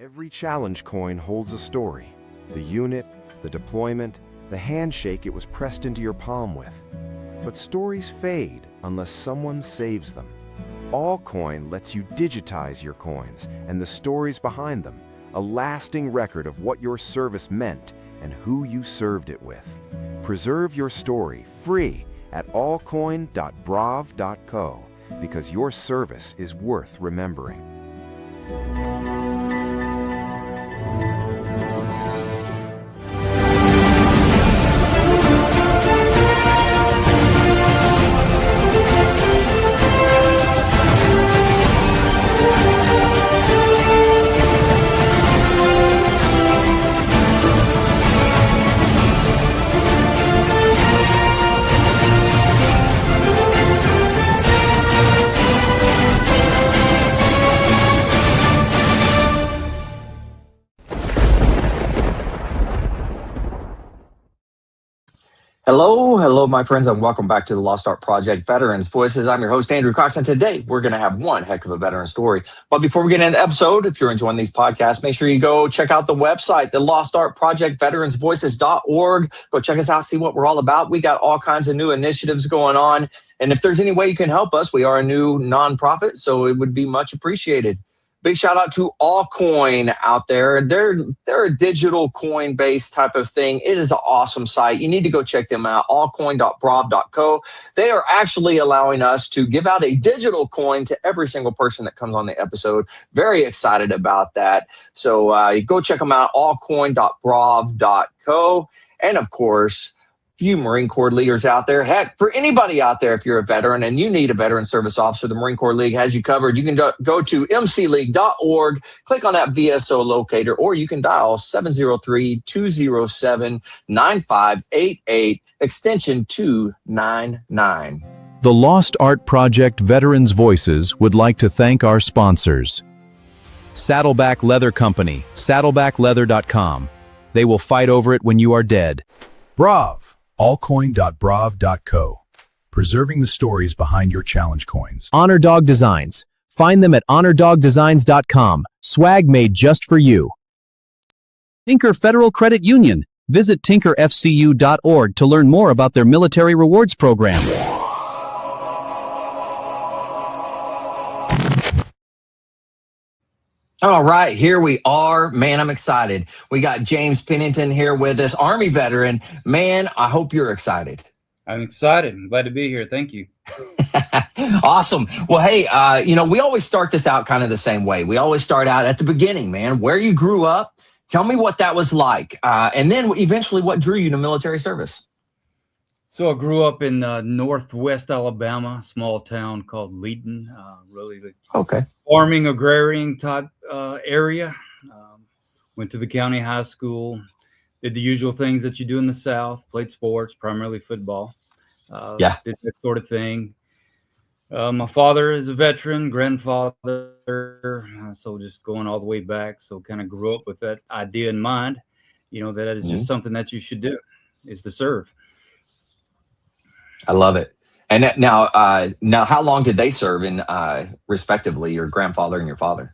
Every challenge coin holds a story. The unit, the deployment, the handshake it was pressed into your palm with. But stories fade unless someone saves them. Allcoin lets you digitize your coins and the stories behind them, a lasting record of what your service meant and who you served it with. Preserve your story free at allcoin.brav.co because your service is worth remembering. Hello, my friends, and welcome back to the Lost Art Project Veterans Voices. I'm your host, Andrew Cox, and today we're going to have one heck of a veteran story. But before we get into the episode, if you're enjoying these podcasts, make sure you go check out the website, the Lost Art Project Veteransvoices.org. Go check us out, see what we're all about. We got all kinds of new initiatives going on. And if there's any way you can help us, we are a new nonprofit, so it would be much appreciated. Big shout out to Allcoin out there. They're a digital coin-based type of thing. It is an awesome site. You need to go check them out, allcoin.brav.co. They are actually allowing us to give out a digital coin to every single person that comes on the episode. Very excited about that. So go check them out, allcoin.brav.co. And of course, you Marine Corps leaders out there, heck, for anybody out there, if you're a veteran and you need a veteran service officer, the Marine Corps League has you covered. You can go to mcleague.org, click on that VSO locator, or you can dial 703-207-9588, extension 299. The Lost Art Project Veterans Voices would like to thank our sponsors. Saddleback Leather Company, saddlebackleather.com. They will fight over it when you are dead. Brav. Allcoin.brav.co. Preserving the stories behind your challenge coins. Honor Dog Designs. Find them at honordogdesigns.com. Swag made just for you. Tinker Federal Credit Union. Visit tinkerfcu.org to learn more about their military rewards program. All right, here we are. Man, I'm excited. We got James Pennington here with us, Army veteran. Man, I hope you're excited. I'm excited. I'm glad to be here. Thank you. Awesome. Well, hey, we always start this out kind of the same way. We always start out at the beginning, man, where you grew up. Tell me what that was like. And then eventually what drew you to military service? So I grew up in northwest Alabama, a small town called Leeton, really the farming, agrarian type area. Went to the county high school, did the usual things that you do in the South, played sports, primarily football. Did that sort of thing. My father is a veteran, grandfather, so just going all the way back. So kind of grew up with that idea in mind, that is just something that you should do, is to serve. I love it. And now, how long did they serve in, respectively, your grandfather and your father?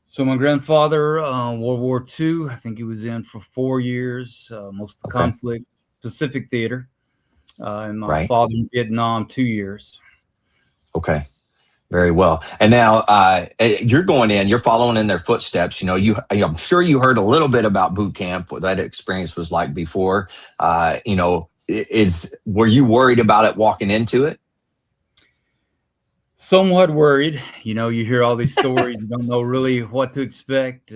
So my grandfather, World War II, I think he was in for 4 years, most of the conflict, Pacific Theater. And my father in Vietnam, 2 years. Okay. Very well. And now you're going in, you're following in their footsteps. I'm sure you heard a little bit about boot camp, what that experience was like before. Were you worried about it walking into it? Somewhat worried. You hear all these stories, you don't know really what to expect.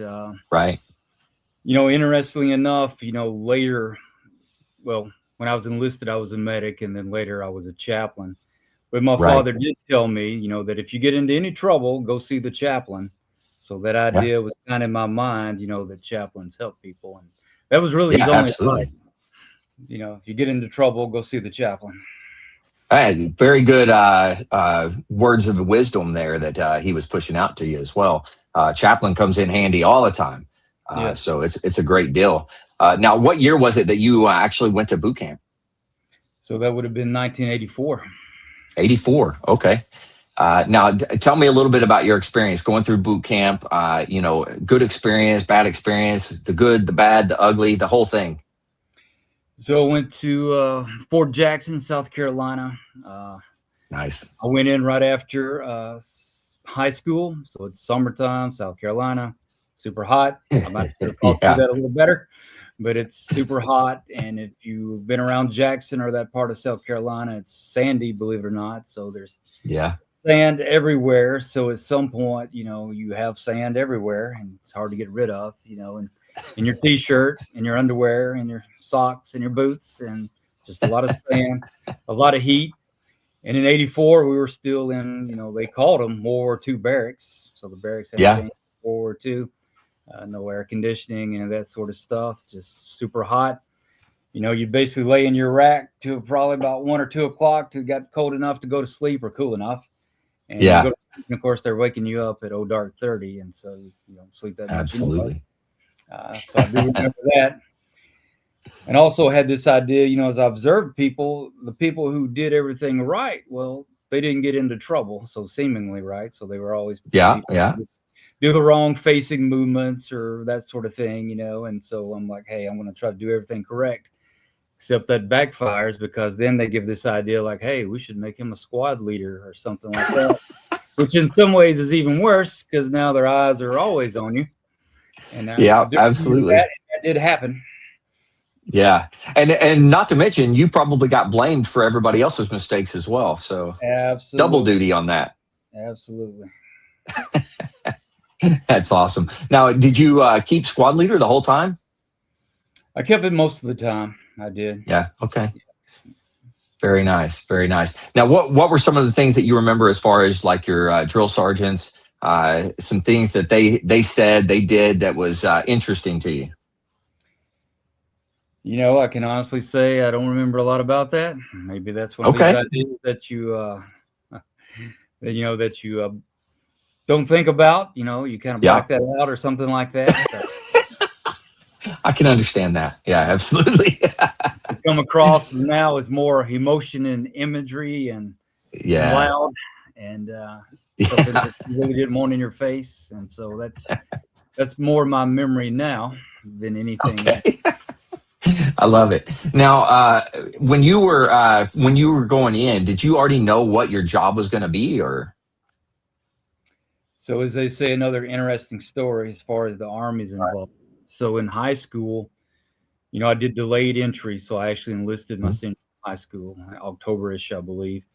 Right. Interestingly enough, later, when I was enlisted, I was a medic, and then later I was a chaplain. But my father did tell me, that if you get into any trouble, go see the chaplain. So that idea was kind of in my mind, that chaplains help people. And that was really his only advice. If you get into trouble, go see the chaplain. Hey, very good words of wisdom there that he was pushing out to you as well. Chaplain comes in handy all the time. So it's a great deal. Now, what year was it that you actually went to boot camp? So that would have been 1984. 84. Okay. Now, tell me a little bit about your experience going through boot camp. Good experience, bad experience, the good, the bad, the ugly, the whole thing. So I went to Fort Jackson, South Carolina. Nice. I went in right after high school. So it's summertime, South Carolina, super hot. I might have thought through that a little better, but it's super hot. And if you've been around Jackson or that part of South Carolina, it's sandy, believe it or not. So there's sand everywhere. So at some point, you have sand everywhere and it's hard to get rid of, and in your t-shirt and your underwear and your socks and your boots and just a lot of sand, a lot of heat. And in '84, we were still in, they called them World War II barracks. So the barracks had changed in World War II. No air conditioning and that sort of stuff, just super hot. You basically lay in your rack till probably about 1 or 2 o'clock to get cold enough to go to sleep or cool enough. And, you go to sleep, and of course, they're waking you up at dark 30. And so you don't sleep that much. Absolutely. So I do remember that. And also had this idea, as I observed people, the people who did everything right, well, they didn't get into trouble. So seemingly right. So they were always do the wrong facing movements or that sort of thing, And so I'm like, hey, I'm going to try to do everything correct. Except that backfires because then they give this idea like, hey, we should make him a squad leader or something like that, which in some ways is even worse because now their eyes are always on you. And absolutely. That did happen. Yeah. And not to mention, you probably got blamed for everybody else's mistakes as well. So absolutely. Double duty on that. Absolutely. That's awesome. Now, did you keep squad leader the whole time? I kept it most of the time. I did. Yeah. Okay. Very nice. Very nice. Now, what were some of the things that you remember as far as like your drill sergeants, some things that they said, they did that was interesting to you? I can honestly say I don't remember a lot about that. Maybe that's one of these ideas that you, that you don't think about. You kind of black that out or something like that. I can understand that. Yeah, absolutely. Come across now as more emotion and imagery and loud and something that you really didn't want in your face. And so that's more my memory now than anything. Okay. I love it. Now, when you were going in, did you already know what your job was going to be, or? So as they say, another interesting story as far as the Army's involved. So in high school, I did delayed entry. So I actually enlisted my senior high school, October-ish, I believe.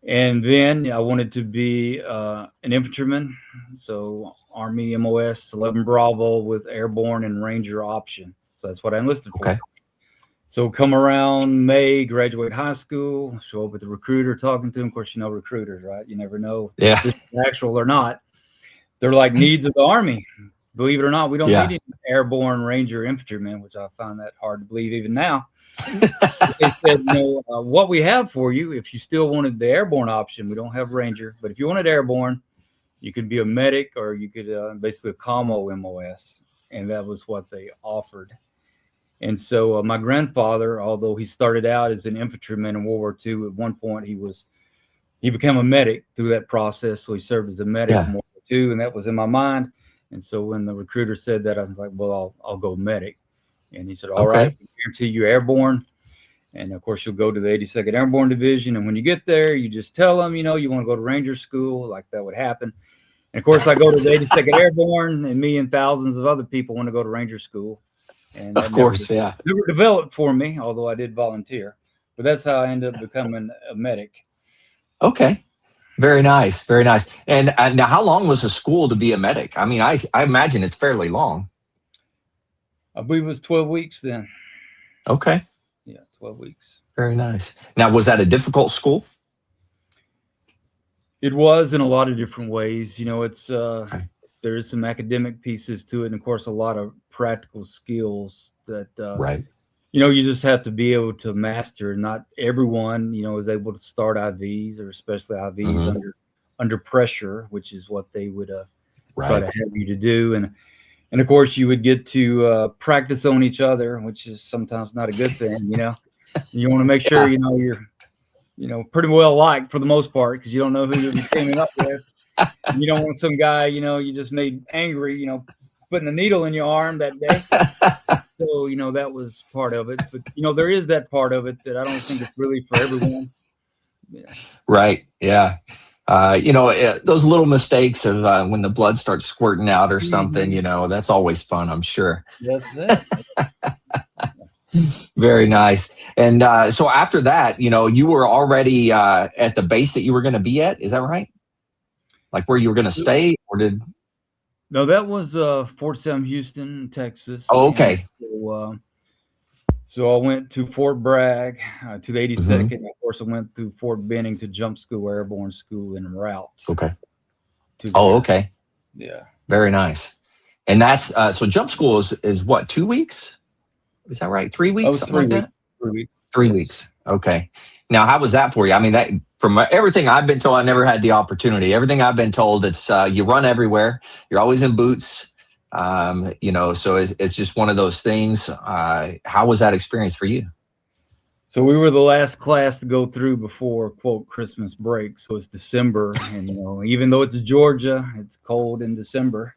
And then I wanted to be an infantryman. So Army MOS 11 Bravo with Airborne and Ranger option. So that's what I enlisted for. Okay. So come around May, graduate high school, show up with the recruiter, talking to him. Of course, recruiters, right? You never know if this is actual or not. They're like needs of the Army. Believe it or not, we don't need any Airborne Ranger infantrymen, which I find that hard to believe even now. They said, what we have for you, if you still wanted the Airborne option, we don't have Ranger, but if you wanted Airborne, you could be a medic or you could basically a commo MOS. And that was what they offered. And so my grandfather, although he started out as an infantryman in World War II, at one point he became a medic through that process. So he served as a medic in World War II, and that was in my mind. And so when the recruiter said that, I was like, well, I'll go medic. And he said, all right, I guarantee you Airborne. And of course, you'll go to the 82nd Airborne Division. And when you get there, you just tell them, you want to go to Ranger School, like that would happen. And of course, I go to the 82nd Airborne, and me and thousands of other people want to go to Ranger School. And of course, never developed for me, although I did volunteer. But that's how I ended up becoming a medic. Okay. Very nice. Very nice. And now, how long was the school to be a medic? I mean, I imagine it's fairly long. I believe it was 12 weeks then. Okay. Yeah, 12 weeks. Very nice. Now, was that a difficult school? It was in a lot of different ways. It's there is some academic pieces to it, and of course, a lot of practical skills that you just have to be able to master. Not everyone, is able to start IVs, or especially IVs under pressure, which is what they would try to have you to do. And of course, you would get to practice on each other, which is sometimes not a good thing. You want to make sure you're pretty well liked for the most part, because you don't know who you'll be teaming up with. You don't want some guy, you just made angry, putting a needle in your arm that day. So, that was part of it. But, there is that part of it that I don't think it's really for everyone. Yeah. Right. Yeah. Those little mistakes of when the blood starts squirting out or something, that's always fun, I'm sure. That's it. Very nice. And so after that, you were already at the base that you were going to be at. Is that right? Like where you were going to stay, or did? No, that was Fort Sam Houston, Texas. Oh, okay. So I went to Fort Bragg to the 82nd. Mm-hmm. Of course, I went through Fort Benning to Jump School, Airborne School, en route. Okay. Okay. Yeah. Very nice. And that's so Jump School is what, 2 weeks? Is that right? 3 weeks? Something like that? 3 weeks. 3 weeks. Okay. Now, how was that for you? I mean, that from everything I've been told, I never had the opportunity. Everything I've been told, it's you run everywhere. You're always in boots. So it's just one of those things. How was that experience for you? So we were the last class to go through before, quote, Christmas break. So it's December, and even though it's Georgia, it's cold in December.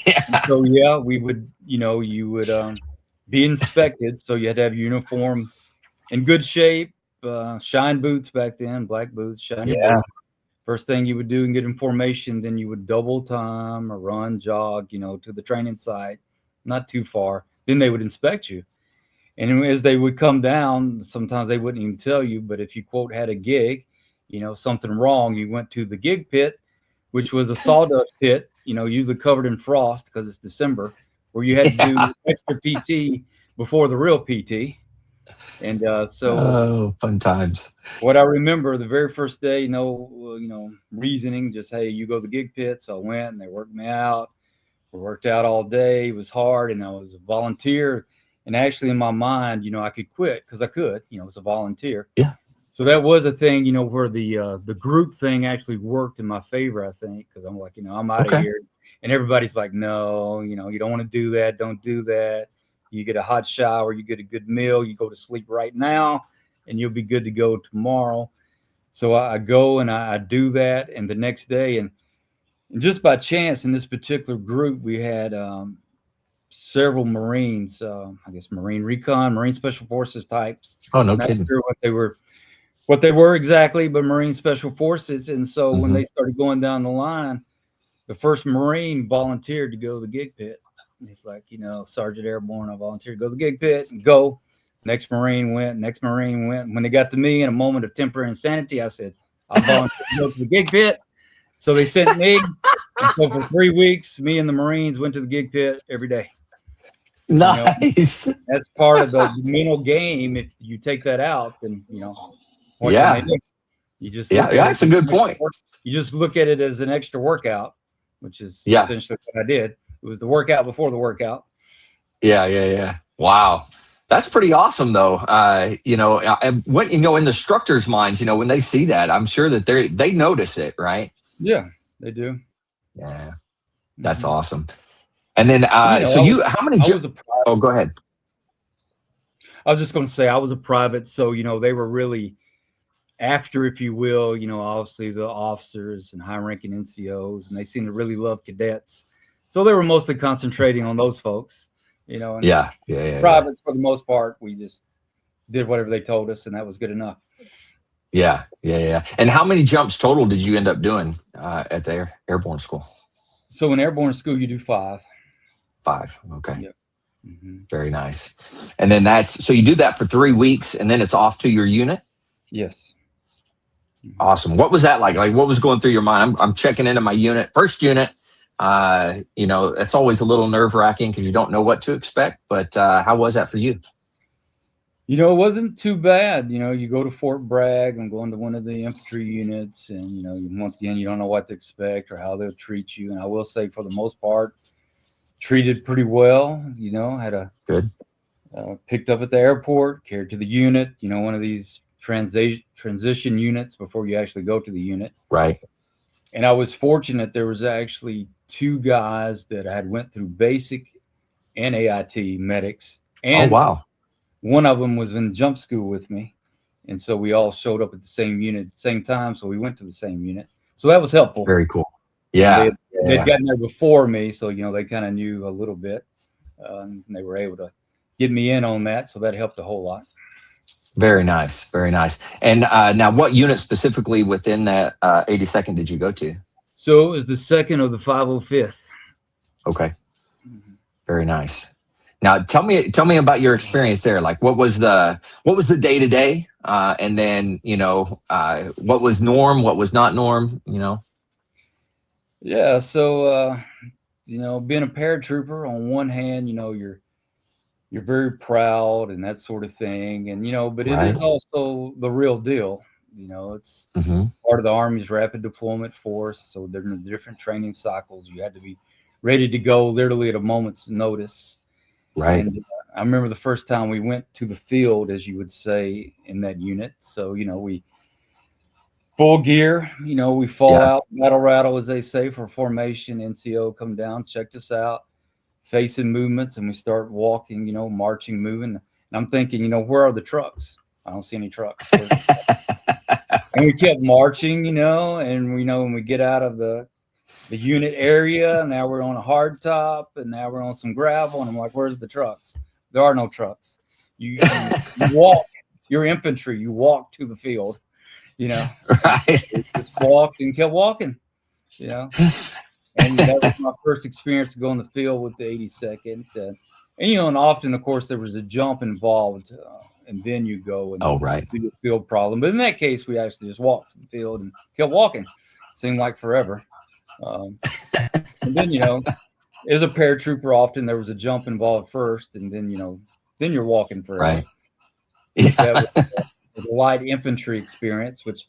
Yeah. So we would, you would be inspected. So you had to have your uniform in good shape, shine boots back then, black boots, shiny boots. First thing you would do and get in formation, then you would double time or run, jog, to the training site, not too far. Then they would inspect you. And as they would come down, sometimes they wouldn't even tell you, but if you, quote, had a gig, something wrong, you went to the gig pit, which was a sawdust pit, usually covered in frost because it's December, where you had to do extra PT before the real PT. And fun times. What I remember the very first day, reasoning, just, hey, you go to the gig pit. So I went and they worked me out. We worked out all day. It was hard, and I was a volunteer. And actually, in my mind, I could quit because I could. As a volunteer. Yeah. So that was a thing, where the group thing actually worked in my favor, I think, because I'm like, I'm out of here, and everybody's like, no, you don't want to do that. Don't do that. You get a hot shower, you get a good meal, you go to sleep right now, and you'll be good to go tomorrow. So I go and I do that, and the next day, and just by chance in this particular group, we had several Marines, I guess Marine Recon, Marine Special Forces types. Oh, no kidding. Not sure what they were exactly, but Marine Special Forces. And so when they started going down the line, the first Marine volunteered to go to the gig pit. And he's like, Sergeant Airborne, I volunteered to go to the gig pit and go. Next Marine went. When they got to me in a moment of temporary insanity, I said, I volunteered to go to the gig pit. So they sent me. And so for 3 weeks, me and the Marines went to the gig pit every day. Nice. That's part of the mental game. If you take that out, then, what can they do? You just that's a good point. You just look at it as an extra workout, which is essentially what I did. It was the workout before the workout. Yeah. Wow. That's pretty awesome, though. In the instructors' minds, when they see that, I'm sure that they notice it, right? Yeah, they do. Yeah, that's awesome. And then, how many? Go ahead. I was just going to say I was a private, so they were really after, if you will, obviously the officers and high-ranking NCOs, and they seemed to really love cadets. So they were mostly concentrating on those folks, and privates for the most part, we just did whatever they told us, and that was good enough. Yeah. And how many jumps total did you end up doing at the Airborne School? So in Airborne School, you do 5. 5. Okay. Yep. Mm-hmm. Very nice. And then so you do that for 3 weeks, and then it's off to your unit? Yes. Mm-hmm. Awesome. What was that like? Like, what was going through your mind? I'm checking into my unit, first unit. It's always a little nerve-wracking because you don't know what to expect. But how was that for you? It wasn't too bad. You go to Fort Bragg. I'm going to one of the infantry units, and once again, you don't know what to expect or how they'll treat you. And I will say, for the most part, treated pretty well. Had a good picked up at the airport, carried to the unit. One of these transition units before you actually go to the unit. Right. And I was fortunate. There was actually 2 guys that I had went through basic and AIT medics. And oh, wow. One of them was in jump school with me. And so we all showed up at the same unit at the same time. So we went to the same unit. So that was helpful. Very cool. Yeah. They'd gotten there before me. So, they kind of knew a little bit. And they were able to get me in on that. So that helped a whole lot. Very nice. Very nice. And now what unit specifically within that 82nd did you go to? So it was the 2nd of the 505th. Okay. Very nice. Now tell me about your experience there. Like what was the day to day? And then, what was norm, what was not norm, Yeah. So, being a paratrooper on one hand, you're very proud and that sort of thing. And, but it Right. is also the real deal. It's Mm-hmm. part of the Army's rapid deployment force. So there are different training cycles. You had to be ready to go literally at a moment's notice. Right. And I remember the first time we went to the field, as you would say, in that unit. So, we full gear, we fall out, battle rattle, as they say, for formation. NCO come down, checked us out, facing movements, and we start walking, marching, moving. And I'm thinking, where are the trucks? I don't see any trucks. And we kept marching, and when we get out of the unit area, now we're on a hard top, and now we're on some gravel, and I'm like, where's the trucks? There are no trucks. You walk, you're infantry, you walk to the field, Right. just walked and kept walking, and that was my first experience to go in the field with the 82nd. And often, of course, there was a jump involved, and then you go and do a field problem. But in that case, we actually just walked to the field and kept walking. Seemed like forever. And then, as a paratrooper, often there was a jump involved first, and then, then you're walking forever. Right. Yeah. That was a light infantry experience, which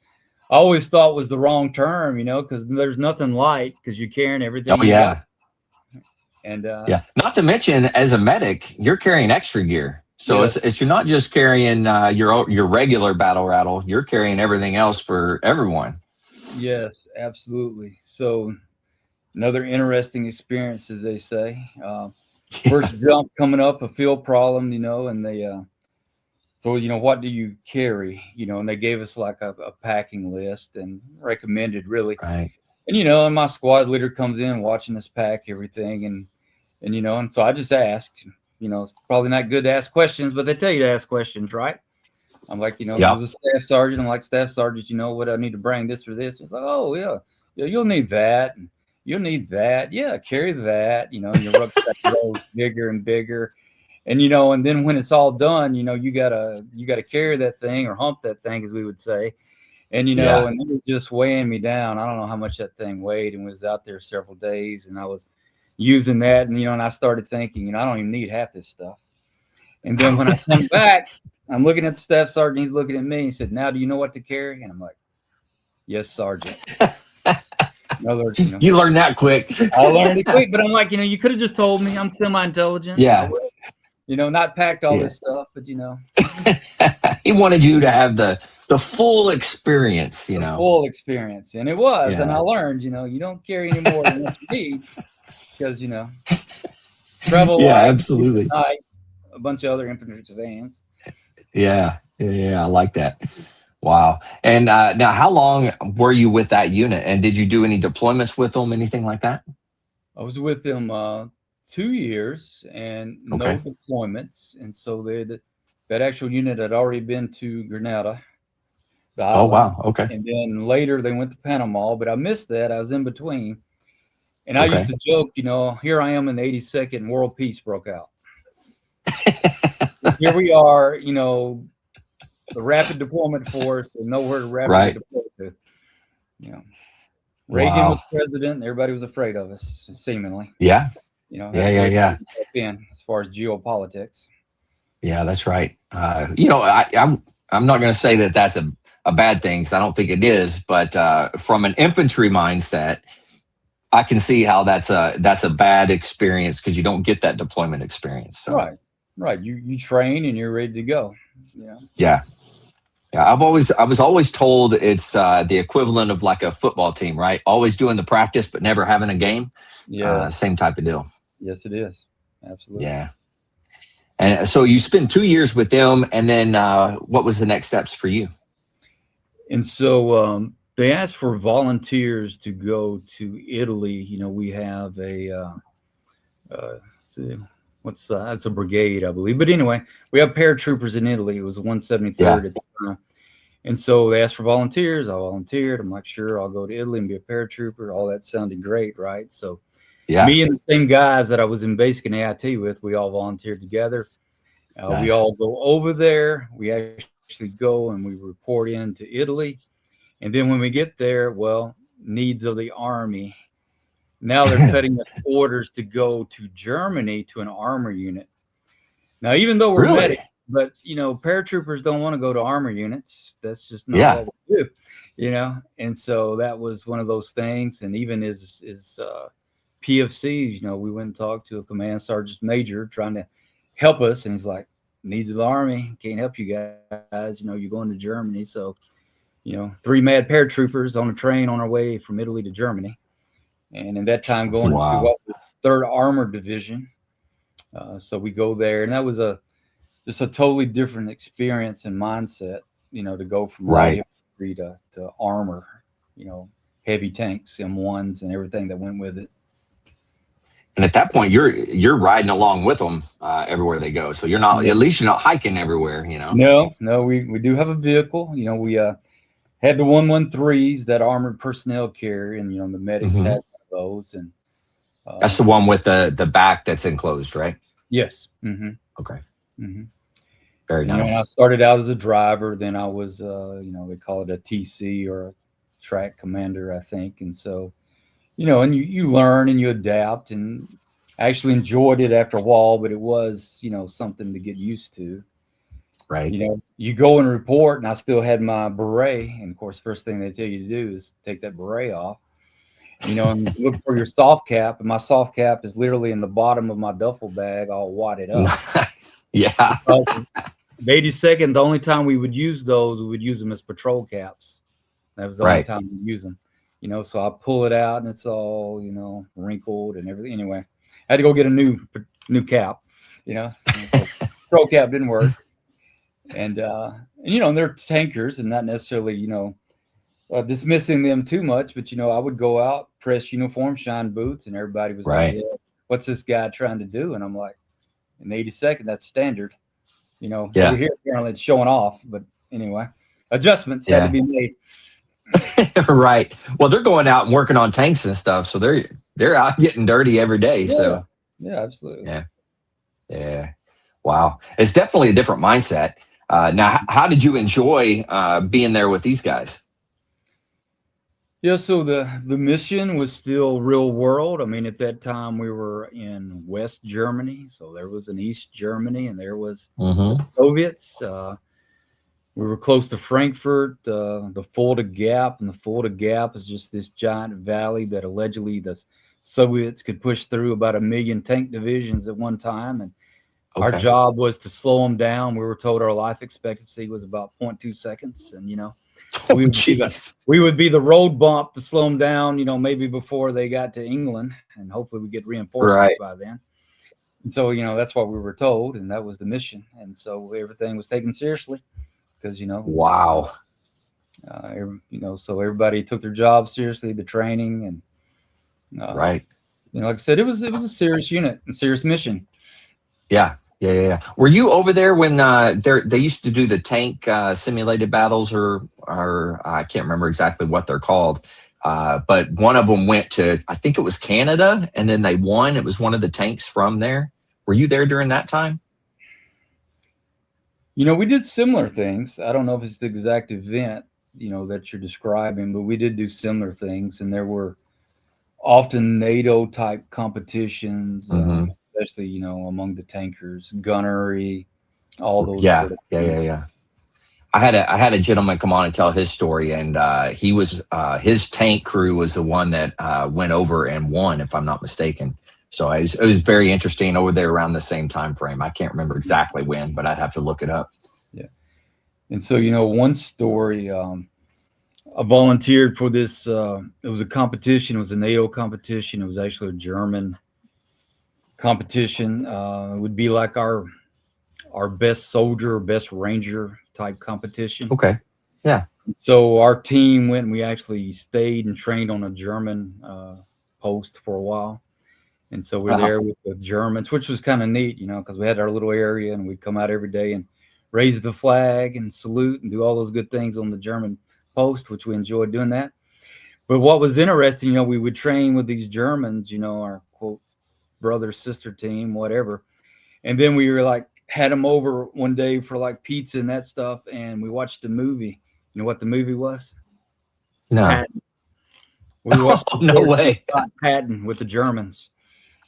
I always thought was the wrong term, because there's nothing light because you're carrying everything. Oh, yeah. And not to mention, as a medic, you're carrying extra gear. So it's you're not just carrying your regular battle rattle, you're carrying everything else for everyone. Yes, absolutely. So another interesting experience, as they say. First jump coming up, a field problem, and they so what do you carry? And they gave us like a packing list and recommended really. Right. And and my squad leader comes in watching us pack everything, and so I just asked. It's probably not good to ask questions, but they tell you to ask questions, right? I'm like, I was a staff sergeant. I'm like, staff sergeant, what I need to bring, this or this? It's like, oh yeah, you'll need that, and you'll need that. Yeah, carry that. Your rucksack grows bigger and bigger, and and then when it's all done, you gotta carry that thing or hump that thing, as we would say. And, and it was just weighing me down. I don't know how much that thing weighed, and was out there several days. And I was using that, and, and I started thinking, I don't even need half this stuff. And then when I come back, I'm looking at the staff sergeant. He's looking at me. He said, now do you know what to carry? And I'm like, yes, sergeant. You learned that quick. I learned it quick, but I'm like, you could have just told me. I'm semi-intelligent. Yeah. Not packed all this stuff, but he wanted you to have the full experience, The full experience. And it was. And I learned, you don't carry any more than what you need because, travel. Yeah, absolutely. Night, a bunch of other infantry hands. Yeah. I like that. Wow. And now how long were you with that unit, and did you do any deployments with them, anything like that? I was with them 2 years and no deployments. And so that actual unit had already been to Grenada. Oh, wow. Okay. And then later they went to Panama, but I missed that. I was in between. And I used to joke, here I am in the 82nd, world peace broke out. Here we are, the rapid deployment force, and nowhere to rapidly deploy to. Reagan was president, and everybody was afraid of us, seemingly. Yeah. Yeah. As far as geopolitics. Yeah, that's right. I'm not going to say that that's a bad thing, because I don't think it is. But from an infantry mindset, I can see how that's a bad experience, because you don't get that deployment experience. So. Right. You train and you're ready to go. Yeah. I was always told it's the equivalent of like a football team, right? Always doing the practice, but never having a game. Yeah. Same type of deal. Yes, it is. Absolutely. Yeah. And so you spent 2 years with them, and then what was the next steps for you? And so they asked for volunteers to go to Italy. You know, we have a it's a brigade, I believe. But anyway, we have paratroopers in Italy. It was the 173rd at the time. And so they asked for volunteers. I volunteered. I'm like, sure, I'll go to Italy and be a paratrooper. All that sounded great, right? So me and the same guys that I was in basic and AIT with, we all volunteered together. Nice. We all go over there. We actually go and we report into Italy. And then when we get there, well, needs of the Army. Now they're cutting us orders to go to Germany to an armor unit. Now, even though we're medics, but, you know, paratroopers don't want to go to armor units. That's just not what we do, you know? And so that was one of those things. And even as PFCs, you know, we went and talked to a command sergeant major trying to help us. And he's like, needs of the Army, can't help you guys. You know, you're going to Germany. So, you know, 3 mad paratroopers on a train on our way from Italy to Germany. And in that time going to the 3rd Armored Division. So we go there, and that was just a totally different experience and mindset, you know, to go from light infantry to armor, you know, heavy tanks, M1s, and everything that went with it. And at that point, you're riding along with them everywhere they go. So you're not, at least you're not hiking everywhere, you know? No, we do have a vehicle. You know, we had the 113s that armored personnel carry, and, you know, the medics had one of those. And that's the one with the back that's enclosed, right? Yes. Okay. Very nice. You know, I started out as a driver, then I was, you know, they call it a TC or a track commander, I think. And so, you know, and you learn and you adapt, and I actually enjoyed it after a while, but it was, you know, something to get used to. Right. You know, you go and report, and I still had my beret. And of course, first thing they tell you to do is take that beret off, you know, and look for your soft cap. And my soft cap is literally in the bottom of my duffel bag, all wadded up. Nice. Yeah. The 82nd, the only time we would use those, we would use them as patrol caps. That was the only time we use them, you know. So I pull it out, and it's all, you know, wrinkled and everything. Anyway, I had to go get a new cap, you know. So patrol cap didn't work. And you know, they're tankers, and not necessarily, you know, dismissing them too much, but, you know, I would go out, press uniform, shine boots, and everybody was like, yeah, what's this guy trying to do? And I'm like, in the 82nd, that's standard. You know, over here, apparently it's showing off. But anyway, adjustments had to be made. Right. Well, they're going out and working on tanks and stuff, so they're out getting dirty every day. So yeah, absolutely. Yeah. Wow. It's definitely a different mindset. Now, how did you enjoy being there with these guys? Yeah, so the mission was still real world. I mean, at that time we were in West Germany, so there was an East Germany, and there was the Soviets. We were close to Frankfurt, the Fulda Gap, and the Fulda Gap is just this giant valley that allegedly the Soviets could push through about 1 million tank divisions at one time, and our job was to slow them down. We were told our life expectancy was about 0.2 seconds, and, you know, we would be the road bump to slow them down, you know, maybe before they got to England, and hopefully we get reinforcements by then. And so, you know, that's what we were told, and that was the mission. And so everything was taken seriously because, you know, you know, so everybody took their job seriously, the training, and you know, like I said, it was a serious unit and serious mission. Yeah. Were you over there when they used to do the tank simulated battles, or I can't remember exactly what they're called, but one of them went to, I think it was Canada, and then they won. It was one of the tanks from there. Were you there during that time? You know, we did similar things. I don't know if it's the exact event, you know, that you're describing, but we did do similar things, and there were often NATO type competitions. Especially, you know, among the tankers, gunnery, all those. Yeah. I had a gentleman come on and tell his story, and he was his tank crew was the one that went over and won, if I'm not mistaken. So it was very interesting over there around the same time frame. I can't remember exactly when, but I'd have to look it up. Yeah. And so, you know, one story, I volunteered for this. It was a competition. It was a NATO competition. It was actually a German competition. It would be like our our best soldier, best ranger type competition. Okay. Yeah. So our team went and we actually stayed and trained on a German post for a while. And so we're there with the Germans, which was kind of neat, because we had our little area and we'd come out every day and raise the flag and salute and do all those good things on the German post, which we enjoyed doing that. But what was interesting, we would train with these Germans, our quote brother, sister team, whatever. And then we were had them over one day for pizza and that stuff. And we watched a movie. You know what the movie was? No. Patton. We watched no way. Patton with the Germans.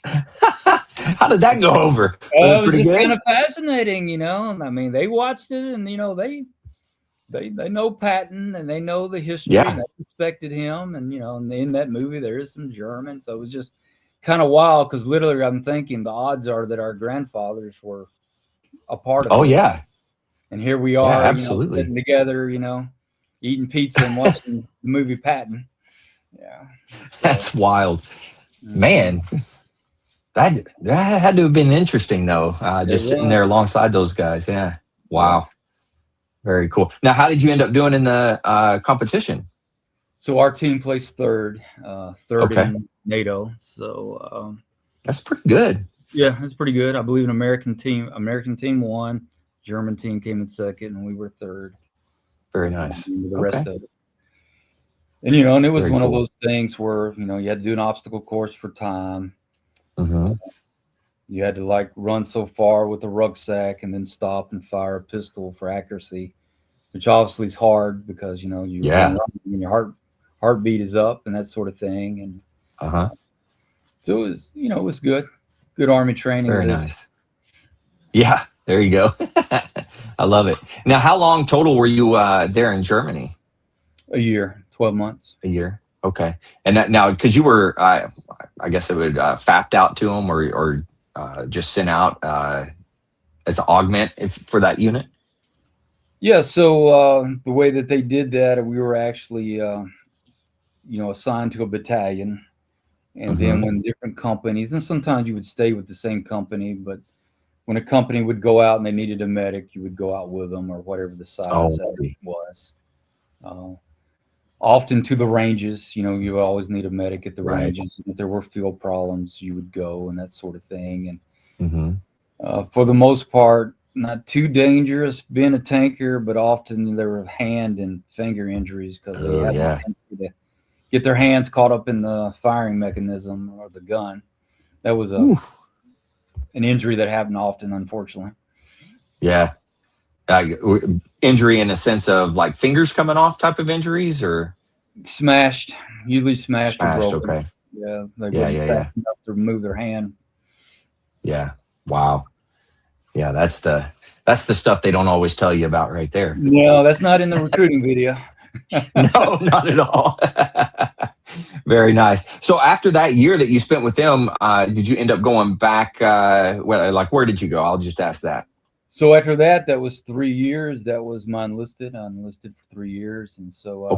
How did that go over? It was pretty good. Kind of fascinating, I mean, they watched it and they know Patton and they know the history and they respected him. And and in that movie there is some German. So it was just kind of wild because literally I'm thinking the odds are that our grandfathers were a part of it. Oh yeah. And here we are, absolutely sitting together, eating pizza and watching the movie Patton. Yeah. That's wild. Man. That had to have been interesting though. Just sitting there alongside those guys. Yeah. Wow. Very cool. Now, how did you end up doing in the competition? So our team placed third in NATO. So that's pretty good. Yeah, that's pretty good. I believe an American team won. German team came in second, and we were third. Very nice. The rest of it. And and it was one of those things where you had to do an obstacle course for time. Mm-hmm. You had to run so far with a rucksack and then stop and fire a pistol for accuracy, which obviously is hard because when your heartbeat is up and that sort of thing. And so it was it was good Army training. Very nice. Yeah, there you go. I love it. Now, how long total were you there in Germany? A year, 12 months. A year. Okay. And that, now, because you were, I guess it would fapped out to them or just sent out as an augment for that unit? Yeah. So the way that they did that, we were actually, assigned to a battalion. And then when different companies, and sometimes you would stay with the same company, but when a company would go out and they needed a medic, you would go out with them or whatever the size was. Often to the ranges, you always need a medic at the ranges. If there were field problems, you would go and that sort of thing. And for the most part, not too dangerous being a tanker, but often there were hand and finger injuries because they had to get their hands caught up in the firing mechanism or the gun. That was an injury that happened often, unfortunately. Yeah. Injury in a sense of fingers coming off type of injuries or usually smashed or broken. Okay. Yeah. They fast enough to remove their hand. Yeah. Wow. Yeah. That's the stuff they don't always tell you about right there. No, that's not in the recruiting video. No, not at all. Very nice. So after that year that you spent with them, did you end up going back? Where did you go? I'll just ask that. So after that was 3 years. That was my enlisted. I enlisted for 3 years. And so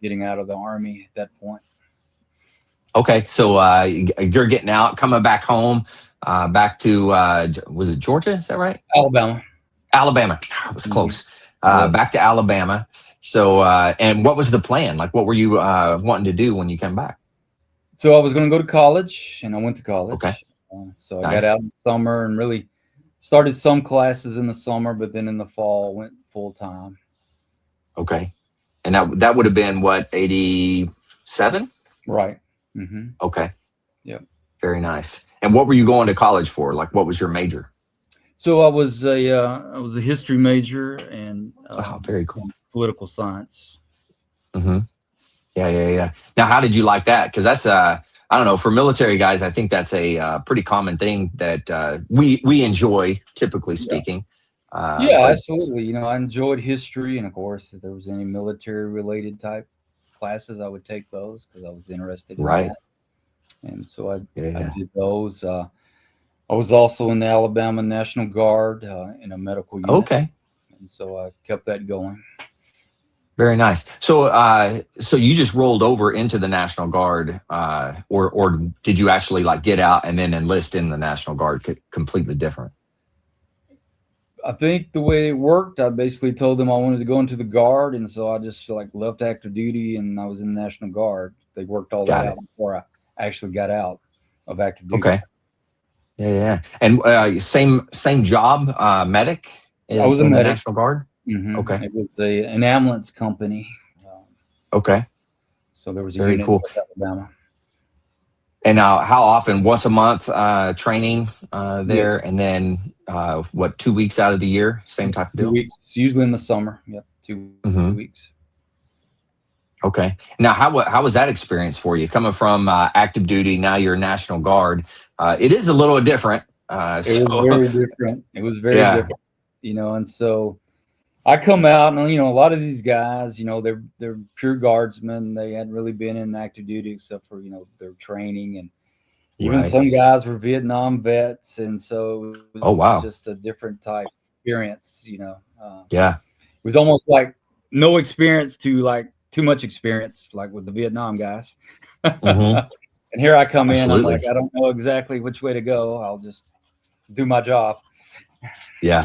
getting out of the Army at that point. Okay. So you're getting out, coming back home, back to, was it Georgia? Is that right? Alabama. It was close. Back to Alabama. So, and what was the plan? What were you wanting to do when you came back? So I was going to go to college, and I went to college. Okay. So I got out in the summer and really started some classes in the summer, but then in the fall went full time. Okay. And that would have been what, 87? Right. Mm-hmm. Okay. Yep. Very nice. And what were you going to college for? What was your major? So I was a history major and very cool. Political science. Mm-hmm. Yeah. Now, how did you like that? Because that's I don't know, for military guys, I think that's a pretty common thing that we enjoy, typically speaking. Absolutely. I enjoyed history, and of course, if there was any military-related type classes, I would take those because I was interested in that. And so I did those. I was also in the Alabama National Guard in a medical unit. Okay. And so I kept that going. Very nice. So, so you just rolled over into the National Guard, or did you actually get out and then enlist in the National Guard? Completely different. I think the way it worked, I basically told them I wanted to go into the Guard, and so I just like left active duty, and I was in the National Guard. They worked all that Got it. out before I actually got out of active duty. Okay. Yeah. And same job, medic I was a in the medic. National Guard? Mm-hmm. Okay. It was an ambulance company. Okay. So there was a Very unit cool. in West Alabama. And how often? Once a month training there, Yes. and then 2 weeks out of the year? Same type of 2 deal? weeks, usually in the summer. Yep, 2 Mhm. weeks. Okay. Now, how was that experience for you? Coming from active duty, now you're National Guard. It is a little different. It was very different. It was very Yeah. different, and so I come out and, a lot of these guys, they're pure guardsmen. They hadn't really been in active duty except for, their training. And even Right. some guys were Vietnam vets. And so it was Oh, wow. just a different type experience, Yeah. It was almost like no experience to like too much experience, like with the Vietnam guys. Mhm. And here I come in, I'm Absolutely. like, I don't know exactly which way to go. I'll just do my job. Yeah.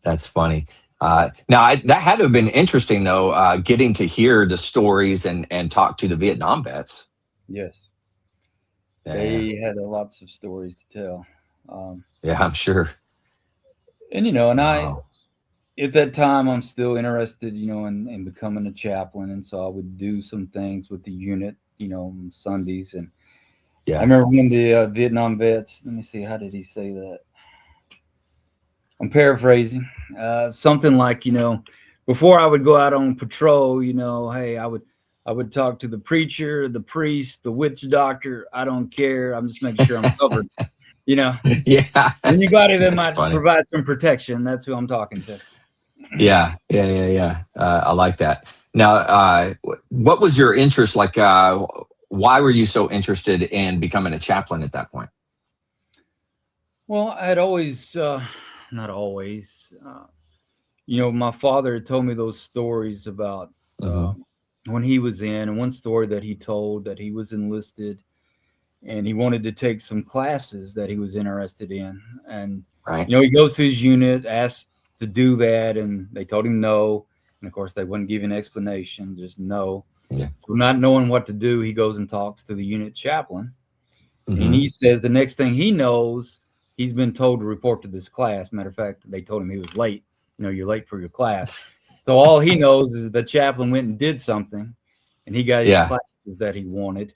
That's funny. Now, that had to have been interesting, though, getting to hear the stories and talk to the Vietnam vets. Yes. Yeah. They had lots of stories to tell. Yeah, I'm sure. And, Wow. at that time, I'm still interested, in becoming a chaplain. And so I would do some things with the unit, on Sundays. And Yeah. I remember when the Vietnam vets, let me see, how did he say that? I'm paraphrasing. Something like, before I would go out on patrol, hey, I would talk to the preacher, the priest, the witch doctor. I don't care. I'm just making sure I'm covered. Yeah. Anybody that That's might funny. provide some protection. That's who I'm talking to. Yeah. I like that. Now, what was your interest? Like, why were you so interested in becoming a chaplain at that point? Well, I had always, not always, my father had told me those stories about Mhm. when he was in, and one story that he told that he was enlisted and he wanted to take some classes that he was interested in. And, Right. he goes to his unit, asked to do that, and they told him no. And of course, they wouldn't give an explanation, just no. Yeah. So, not knowing what to do, he goes and talks to the unit chaplain. And Mhm. he says the next thing he knows, he's been told to report to this class. Matter of fact, they told him he was late. You're late for your class. So all he knows is the chaplain went and did something, and he got his Yeah. classes that he wanted.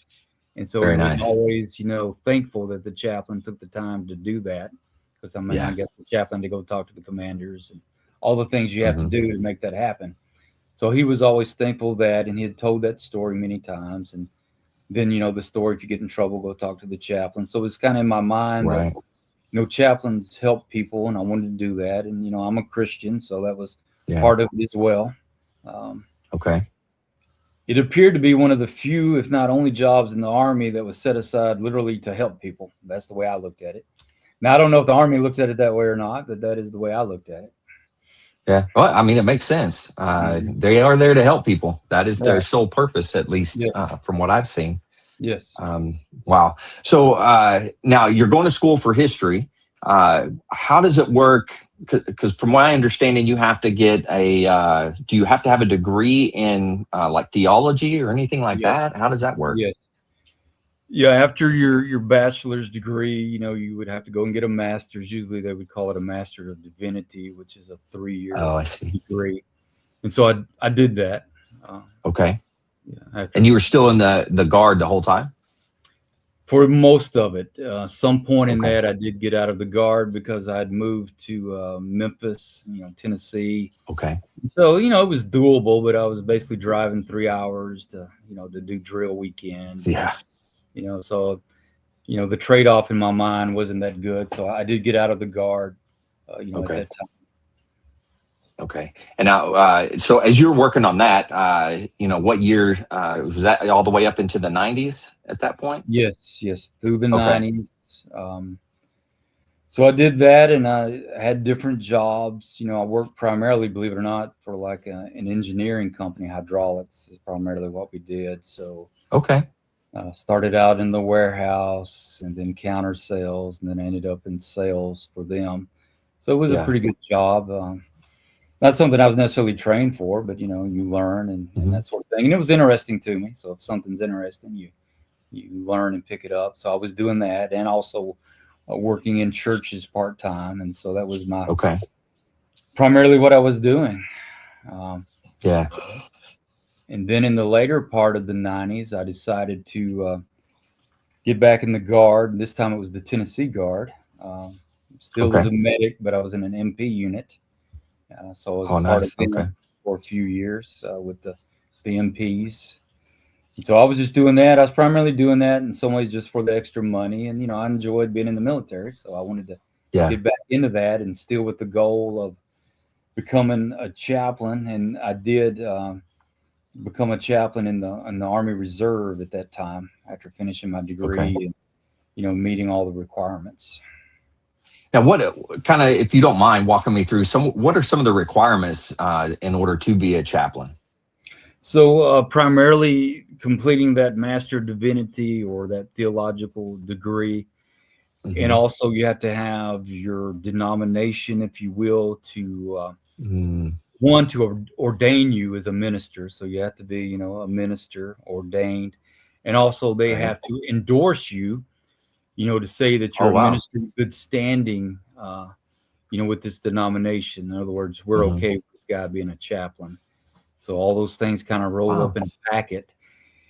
And so Very he was nice. always, thankful that the chaplain took the time to do that. Because I Yeah. guess the chaplain to go talk to the commanders and all the things you have Mhm. to do to make that happen. So he was always thankful of that, and he had told that story many times. And then, the story, if you get in trouble, go talk to the chaplain. So it's kind of in my mind that, Right. chaplains help people, and I wanted to do that. And, I'm a Christian, so that was Yeah. part of it as well. Okay. It appeared to be one of the few, if not only, jobs in the Army that was set aside literally to help people. That's the way I looked at it. Now, I don't know if the Army looks at it that way or not, but that is the way I looked at it. Yeah. Well, I mean, it makes sense. Mhm. They are there to help people. That is their Right. sole purpose, at least Yes. from what I've seen. Yes. Wow. So now you're going to school for history. How does it work? Because from my understanding, you have to get do you have to have a degree in like theology or anything like Yes. that? How does that work? Yes. Yeah, after your bachelor's degree, you would have to go and get a master's. Usually they would call it a Master of Divinity, which is a 3-year Oh, I see. degree. And so I did that. Okay. Yeah, And you were still in the Guard the whole time? for most of it. Some point in Okay. that, I did get out of the Guard because I had moved to Memphis, Tennessee. Okay. So, it was doable, but I was basically driving 3 hours to do drill weekend. Yeah. So, the trade-off in my mind wasn't that good. So I did get out of the Guard, Okay. at that time. Okay. And now, so as you're working on that, what year was that? All the way up into the 90s at that point? Yes, through the Okay. 90s. So I did that, and I had different jobs. I worked primarily, believe it or not, for like an engineering company. Hydraulics is primarily what we did. So Okay. started out in the warehouse, and then counter sales, and then I ended up in sales for them. So it was a pretty good job. Not something I was necessarily trained for, but you learn and that sort of thing. And it was interesting to me. So if something's interesting, you learn and pick it up. So I was doing that, and also working in churches part time, and so that was my primarily what I was doing. And then in the later part of the 90s, I decided to get back in the Guard. This time it was the Tennessee Guard. Still was a medic, but I was in an MP unit. So I was part of them for a few years with the MPs. And so I was just doing that. I was primarily doing that in some ways just for the extra money. And, I enjoyed being in the military. So I wanted to get back into that, and still with the goal of becoming a chaplain. And I did become a chaplain in the Army Reserve at that time after finishing my degree and, meeting all the requirements. Now, what kind of, if you don't mind walking me through what are some of the requirements in order to be a chaplain? So primarily completing that Master of Divinity or that theological degree. And also you have to have your denomination, if you will, to one, to ordain you as a minister. So you have to be, a minister ordained. And also they have to endorse you, to say that you're a minister in good standing, with this denomination. In other words, we're okay with this guy being a chaplain. So all those things kind of roll up in a packet.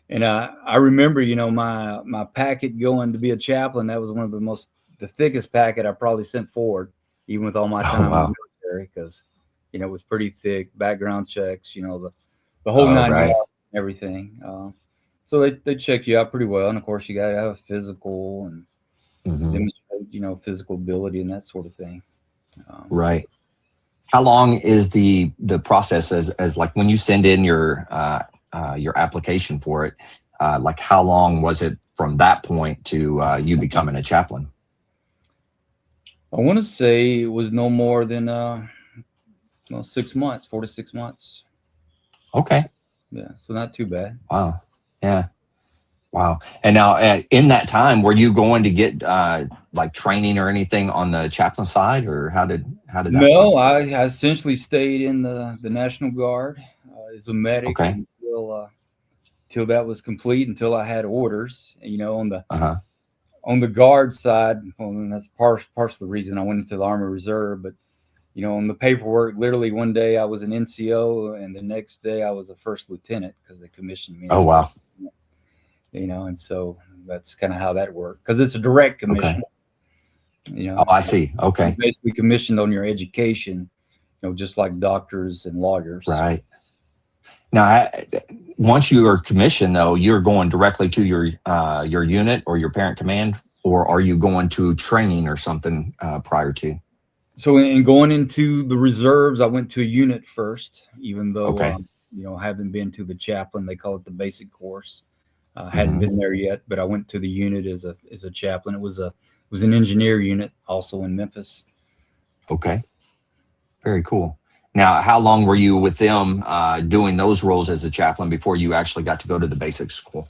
And I remember, my packet going to be a chaplain. That was one of the thickest packet I probably sent forward, even with all my time in the military, because, it was pretty thick, background checks, the whole 9 yards and everything. So they check you out pretty well. And of course you got to have a physical and demonstrate, physical ability and that sort of thing. Right. How long is the process as like when you send in your application for it? Like how long was it from that point to you becoming a chaplain? I want to say it was no more than 6 months, 4 to 6 months. Okay. Yeah, so not too bad. Wow. Yeah. Wow. And now in that time, were you going to get like training or anything on the chaplain side, or how did that No, work? I essentially stayed in the National Guard as a medic until that was complete, until I had orders, on the Guard side. Well, and that's part of the reason I went into the Army Reserve. But on the paperwork, literally one day I was an NCO, and the next day I was a first lieutenant because they commissioned me. Oh wow. And so that's kind of how that worked, because it's a direct commission. Oh, I see. Okay. You're basically commissioned on your education, just like doctors and lawyers. Right. Now, once you are commissioned, though, you're going directly to your unit or your parent command, or are you going to training or something prior to? So in going into the reserves, I went to a unit first, even though, I haven't been to the chaplain. They call it the basic course. Hadn't been there yet, but I went to the unit as a chaplain. It was an engineer unit also in Memphis. Okay. Very cool. Now, how long were you with them doing those roles as a chaplain before you actually got to go to the basic school?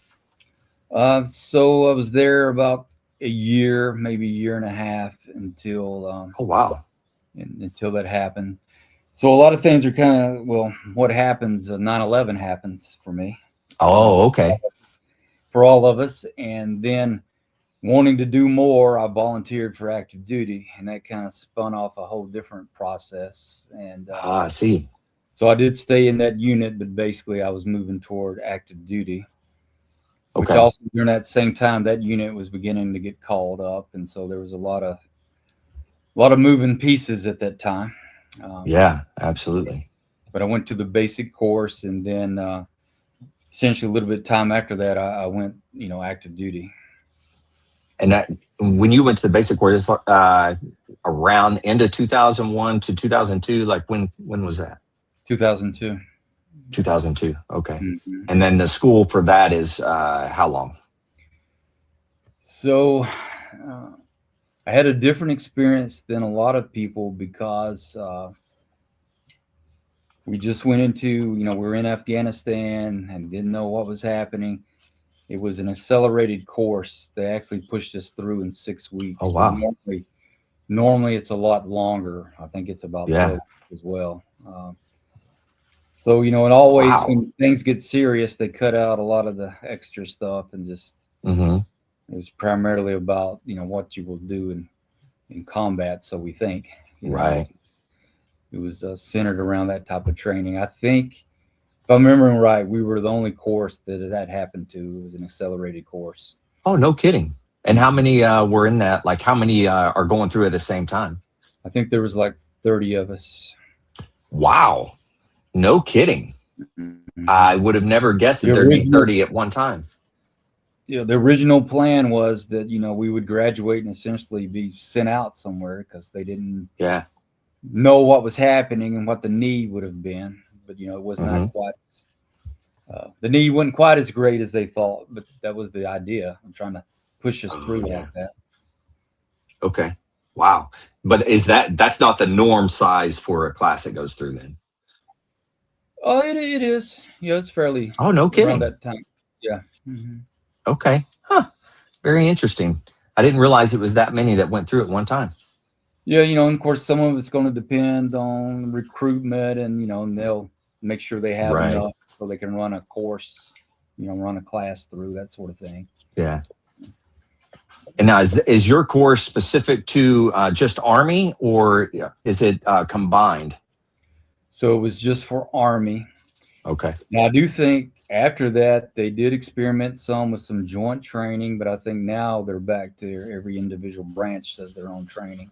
So I was there about a year, maybe a year and a half until. Oh, wow. Until that happened. So a lot of things are kind of, what happens, 9/11 happens for me. Oh, okay. For all of us. And then wanting to do more, I volunteered for active duty, and that kind of spun off a whole different process. And I see. So I did stay in that unit, but basically I was moving toward active duty. Which also during that same time, that unit was beginning to get called up, and so there was a lot of moving pieces at that time. Yeah, absolutely. But I went to the basic course, and then essentially a little bit of time after that, I went, active duty. And that, when you went to the basic course, around end of 2001 to 2002, like when was that? 2002. 2002. Okay. And then the school for that is how long? So I had a different experience than a lot of people, because we just went into, we were in Afghanistan and didn't know what was happening. It was an accelerated course. They actually pushed us through in 6 weeks. Oh, wow. Normally, Normally it's a lot longer. I think it's about 12 as well. So, and always when things get serious, they cut out a lot of the extra stuff and just, it was primarily about, what you will do in combat. So we think, right. It was centered around that type of training. I think, if I'm remembering right, we were the only course that happened to. It was an accelerated course. Oh, no kidding. And how many were in that? Like, how many are going through at the same time? I think there was like 30 of us. Wow. No kidding. I would have never guessed that there'd be 30 at one time. The original plan was that, we would graduate and essentially be sent out somewhere because they didn't know what was happening and what the need would have been. But, it was not quite, the need wasn't quite as great as they thought, but that was the idea. I'm trying to push us through like that. Okay. Wow. But that's not the norm size for a class that goes through then? Oh, it is. It's fairly. Oh, no kidding. Around that time. Yeah. Okay. Huh. Very interesting. I didn't realize it was that many that went through at one time. Yeah, and of course, some of it's going to depend on recruitment, and and they'll make sure they have enough so they can run a course, run a class through, that sort of thing. Yeah. And now, is your course specific to just Army, or is it combined? So it was just for Army. Okay. Now, I do think after that, they did experiment some with some joint training, but I think now they're back to every individual branch does their own training.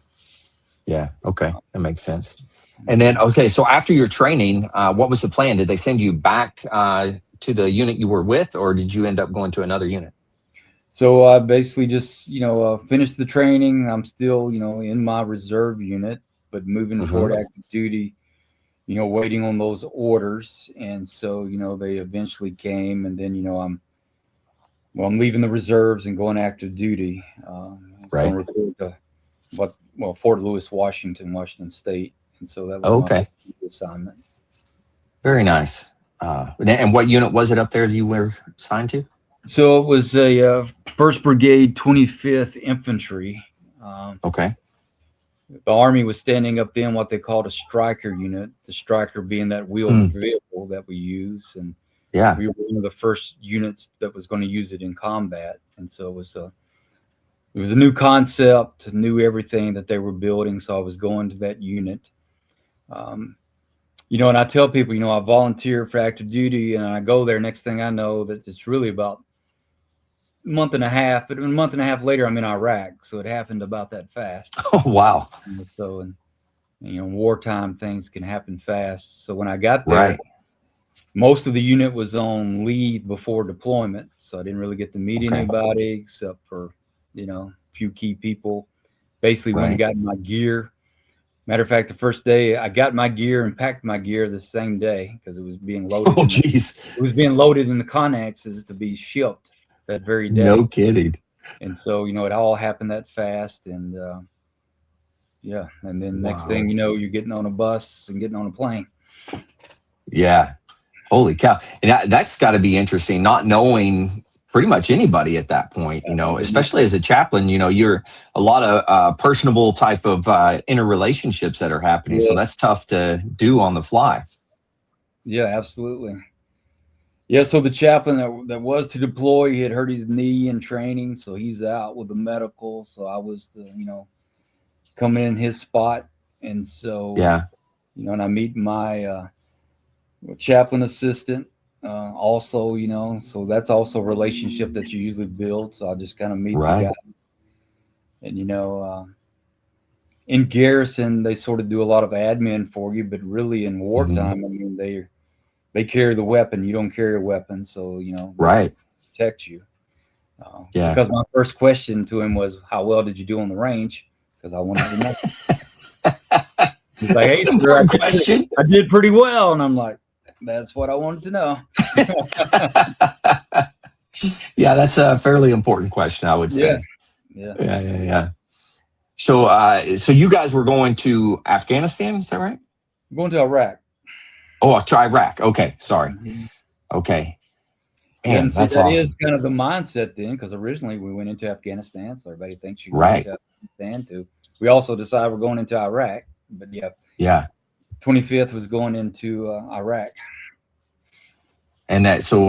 Yeah. Okay. That makes sense. And then, okay, so after your training, what was the plan? Did they send you back to the unit you were with, or did you end up going to another unit? So I basically just, finished the training. I'm still, in my reserve unit, but moving toward active duty, waiting on those orders. And so, they eventually came, and then, I'm leaving the reserves and going active duty. Right. To Fort Lewis, Washington State. And so that was my assignment. Very nice. And what unit was it up there that you were assigned to? So it was a 1st Brigade, 25th Infantry. Okay. The Army was standing up then what they called a striker unit, the striker being that wheeled vehicle that we use. And we were one of the first units that was going to use it in combat. And so it was a new concept, knew everything that they were building. So I was going to that unit. And I tell people, I volunteer for active duty, and I go there. Next thing I know, that it's really about a month and a half. But a month and a half later, I'm in Iraq. So it happened about that fast. Oh, wow. So, wartime things can happen fast. So when I got there, most of the unit was on leave before deployment. So I didn't really get to meet anybody except for, a few key people. Basically, when I got my gear. Matter of fact, the first day I got my gear and packed my gear the same day because it was being loaded. Oh, geez. It was being loaded in the Connexes to be shipped that very day. No kidding. And so, it all happened that fast. And and then next thing you're getting on a bus and getting on a plane. Yeah. Holy cow. And that's got to be interesting, not knowing pretty much anybody at that point, especially as a chaplain, you're a lot of personable type of interrelationships that are happening. So that's tough to do on the fly. Yeah, absolutely. Yeah. So the chaplain that was to deploy, he had hurt his knee in training. So he's out with the medical. So I was, coming in his spot. And so, and I meet my chaplain assistant. Also, so that's also a relationship that you usually build. So I just kind of meet the guy. And, in garrison, they sort of do a lot of admin for you, but really in wartime, they carry the weapon. You don't carry a weapon. So, they protect you. Because my first question to him was, how well did you do on the range? Because I wanted to know. He's like, hey, sir, question. I did pretty well. And I'm like, that's what I wanted to know. Yeah, that's a fairly important question, I would say. Yeah. So you guys were going to Afghanistan, is that right? We're going to Iraq. Oh, to Iraq. Okay, sorry. Okay. Yeah, Man, and see, that's that is awesome. kind of the mindset then, because originally we went into Afghanistan, so everybody thinks you go Right. into Afghanistan too. We also decided we're going into Iraq, but yeah, Yeah. 25th was going into Iraq. And that, so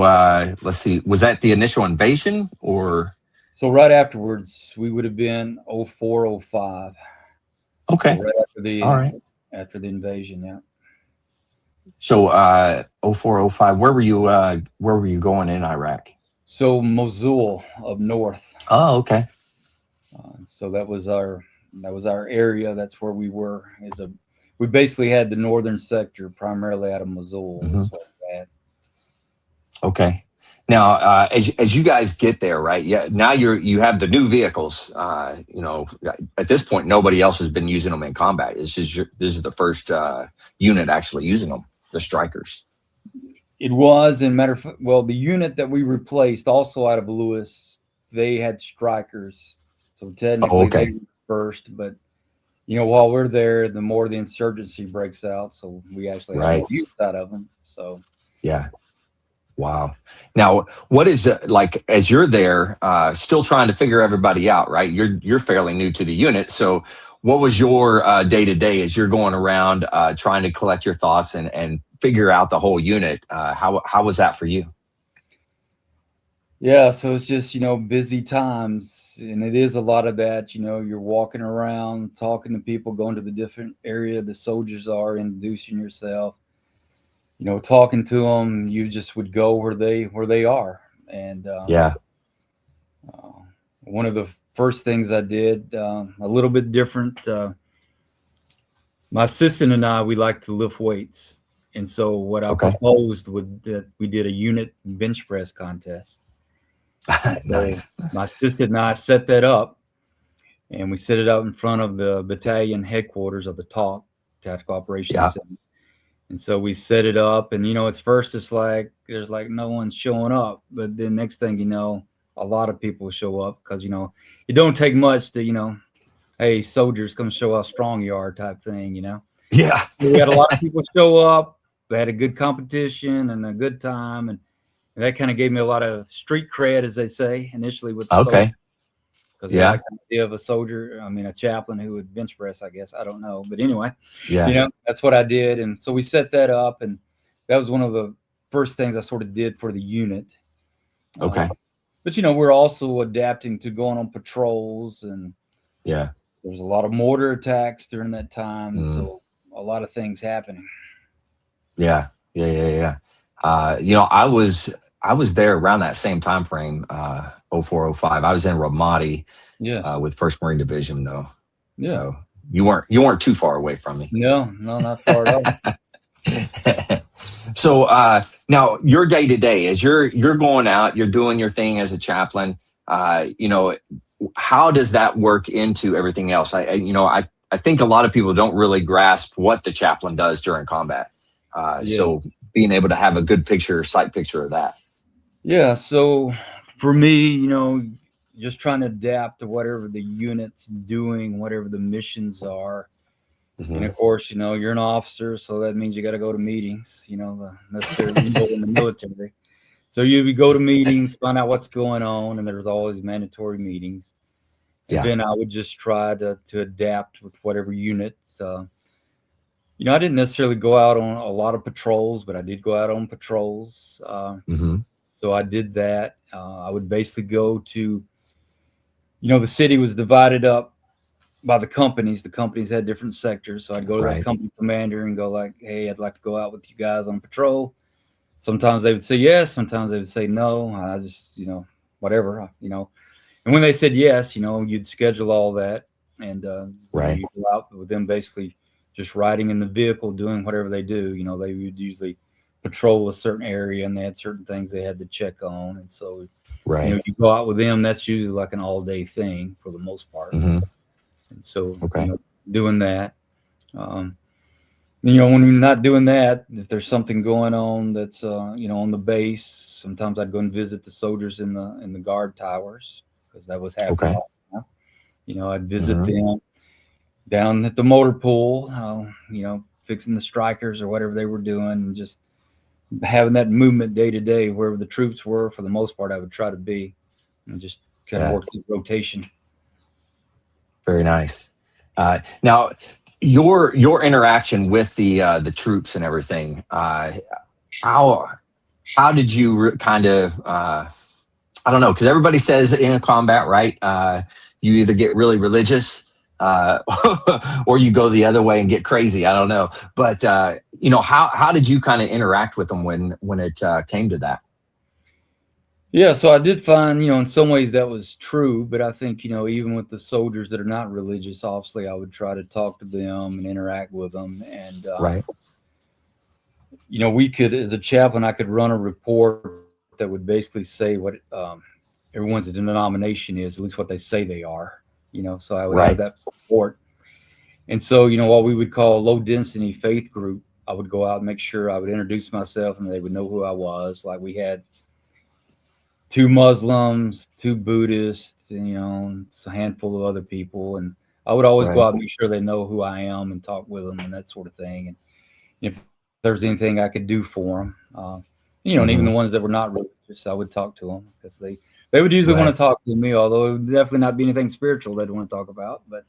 let's see, was that the initial invasion or? So right afterwards, we would have been 04, 05. Okay. So right All right. after the invasion, yeah. So 04, 05, where were you going in Iraq? So Mosul up north. Oh, okay. So that was our area. That's where we were. We basically had the northern sector primarily out of Mosul. Mhm. Is what we had. Okay. Now, as you guys get there, right? Yeah. Now you have the new vehicles. At this point, nobody else has been using them in combat. This is the first unit actually using them, the Strikers. It was, in matter of fact, well, the unit that we replaced, also out of Lewis, they had Strikers. So technically, okay. they were first. But while we're there, the more the insurgency breaks out, so we actually have more use out of them. So yeah. Wow. Now, what is it like as you're there, still trying to figure everybody out, right? You're fairly new to the unit. So what was your day to day as you're going around trying to collect your thoughts and figure out the whole unit? How was that for you? Yeah, so it's just, busy times. And it is a lot of that, you're walking around, talking to people, going to the different area the soldiers are, introducing yourself. Talking to them, you just would go where they are. And one of the first things I did, a little bit different. My assistant and I, we like to lift weights, and so what I proposed was that we did a unit bench press contest. Nice. So my assistant and I set that up, and we set it up in front of the battalion headquarters of the TOC, Tactical Operations Center. And so we set it up, and it's first it's like there's like no one's showing up, but then next thing you know, a lot of people show up because it don't take much to hey, soldiers, come show how strong you are type thing. Yeah. We had a lot of people show up. They had a good competition and a good time, and that kind of gave me a lot of street cred, as they say, initially with the soldiers. Because they like the idea of a soldier, a chaplain who would bench press, I guess. I don't know. But anyway, that's what I did. And so we set that up, and that was one of the first things I sort of did for the unit. Okay. But, we're also adapting to going on patrols, and there's a lot of mortar attacks during that time. So a lot of things happening. Yeah. I was there around that same time frame, 04, 05. I was in Ramadi with 1st Marine Division, though. Yeah. So you weren't too far away from me. No, not far at all. So now your day to day, as you're going out, you're doing your thing as a chaplain. How does that work into everything else? I think a lot of people don't really grasp what the chaplain does during combat. So being able to have a good sight picture of that. Yeah. So for me, just trying to adapt to whatever the unit's doing, whatever the missions are. Mm-hmm. And of course, you're an officer, so that means you got to go to meetings, the necessary in the military. So you go to meetings, find out what's going on, and there's always mandatory meetings. And then I would just try to adapt with whatever unit. I didn't necessarily go out on a lot of patrols, but I did go out on patrols. So I did that. I would basically go to, the city was divided up by the companies. The companies had different sectors. So I'd go to the company commander and go like, hey, I'd like to go out with you guys on patrol. Sometimes they would say yes. Sometimes they would say no. I just, whatever, And when they said yes, you'd schedule all that. And you'd go out with them basically just riding in the vehicle, doing whatever they do. They would usually patrol a certain area, and they had certain things they had to check on. And so, you go out with them, that's usually like an all-day thing for the most part. Mm-hmm. And so, doing that. When you're not doing that, if there's something going on that's, on the base, sometimes I'd go and visit the soldiers in the guard towers, because that was happening. I'd visit them down at the motor pool, fixing the Strikers or whatever they were doing, and just having that movement day to day, wherever the troops were, for the most part, I would try to be, and just kind of work the rotation. Very nice. Now, your interaction with the troops and everything, how did you kind of I don't know, because everybody says in combat, right? You either get really religious or you go the other way and get crazy. I don't know, but how did you kind of interact with them when it came to that? Yeah, so I did find, in some ways that was true, but I think, even with the soldiers that are not religious, obviously I would try to talk to them and interact with them. And, right. We could, as a chaplain, I could run a report that would basically say what everyone's denomination is, at least what they say they are, so I would have that report. And so, what we would call a low density faith group, I would go out and make sure I would introduce myself and they would know who I was. Like we had 2 Muslims, 2 Buddhists, a handful of other people. And I would always go out and make sure they know who I am and talk with them and that sort of thing. And if there's anything I could do for them, and even the ones that were not religious, I would talk to them because they would usually want to talk to me, although it would definitely not be anything spiritual they'd want to talk about, but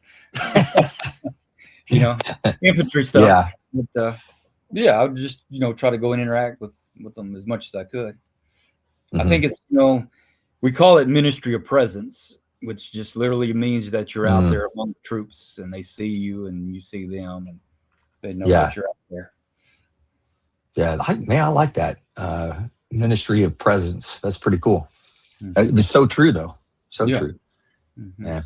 infantry stuff. Yeah. But, I would just, try to go and interact with them as much as I could. I think it's, we call it ministry of presence, which just literally means that you're out there among the troops and they see you and you see them and they know that you're out there. Yeah, I like that. Ministry of presence. That's pretty cool. It was so true, though. So true. Yeah.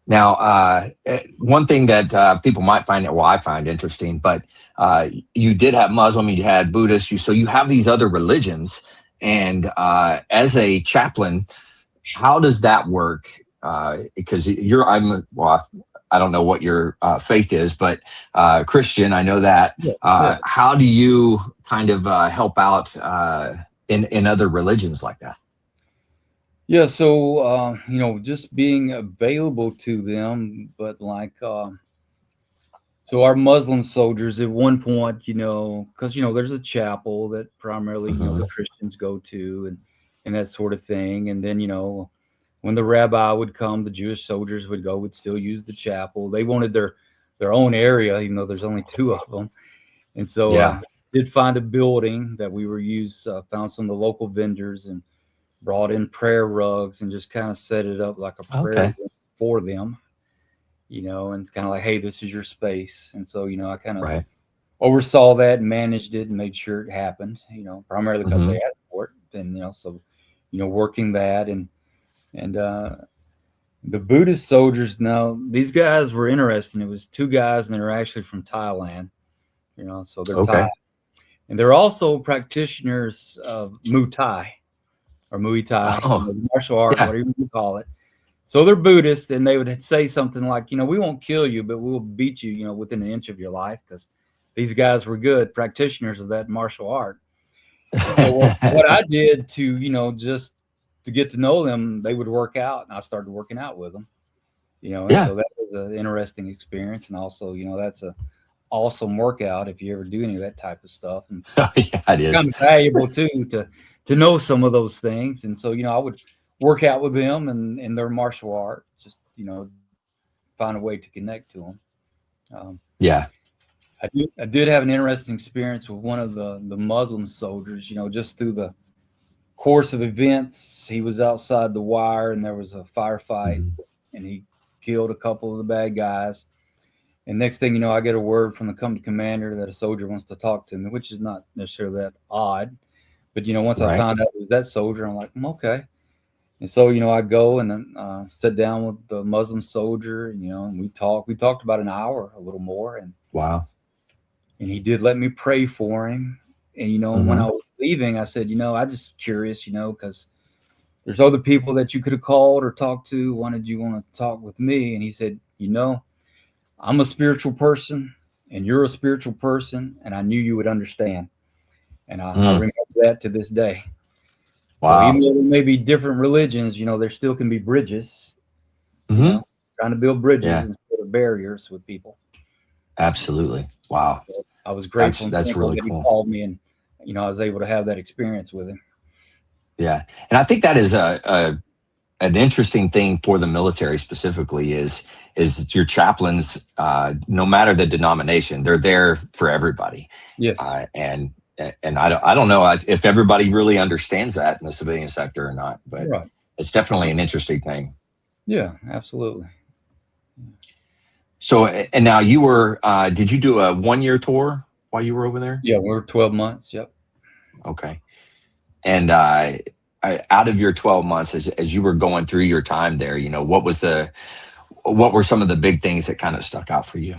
Now, one thing that people might find, I find interesting, but you did have Muslim, you had Buddhist, so you have these other religions. And as a chaplain, how does that work? Because I don't know what your faith is, but Christian, I know that. How do you kind of help out in other religions like that? Yeah, so just being available to them, but like so our Muslim soldiers at one point, because there's a chapel that primarily the Christians go to and that sort of thing, and then when the rabbi would come, the Jewish soldiers would still use the chapel. They wanted their own area, even though there's only 2 of them, and so did find a building that we were found some of the local vendors and brought in prayer rugs and just kind of set it up like a prayer for them. And it's kind of like, hey, this is your space. And so, I kind of oversaw that and managed it and made sure it happened, primarily because they asked for it. And, so, working that and the Buddhist soldiers, now these guys were interesting. It was 2 guys and they were actually from Thailand, so they're Thai. And they're also practitioners of Muay Thai or Muay Thai, martial art, whatever you call it. So they're Buddhist, and they would say something like, we won't kill you, but we'll beat you, within an inch of your life, because these guys were good practitioners of that martial art. So what I did to, just to get to know them, they would work out, and I started working out with them, and so that was an interesting experience. And also, that's a awesome workout if you ever do any of that type of stuff. And it is kind of valuable too, to know some of those things. And so, I would work out with them and in their martial art, just, find a way to connect to them. I did have an interesting experience with one of the Muslim soldiers, just through the course of events. He was outside the wire and there was a firefight and he killed a couple of the bad guys. And next thing I get a word from the company commander that a soldier wants to talk to me, which is not necessarily that odd. But, once I found out it was that soldier, I'm like, okay. And so, I go and then sit down with the Muslim soldier, and we talked about an hour, a little more. And and he did let me pray for him. And, when I was leaving, I said, I'm just curious, because there's other people that you could have called or talked to. Why did you want to talk with me? And he said, I'm a spiritual person and you're a spiritual person. And I knew you would understand. And I remember that to this day. So even though there may be different religions, there still can be bridges. Trying to build bridges instead of barriers with people. Absolutely. Wow. So I was grateful. That's really cool. He called me and I was able to have that experience with him. Yeah. And I think that is an interesting thing for the military specifically is your chaplains, no matter the denomination, they're there for everybody. Yes. And I don't know if everybody really understands that in the civilian sector or not, but Right. It's definitely an interesting thing. Yeah, absolutely. So, and now you were, did you do a 1-year tour while you were over there? Yeah, we were 12 months. Yep. Okay. And out of your 12 months, as you were going through your time there, what were some of the big things that kind of stuck out for you?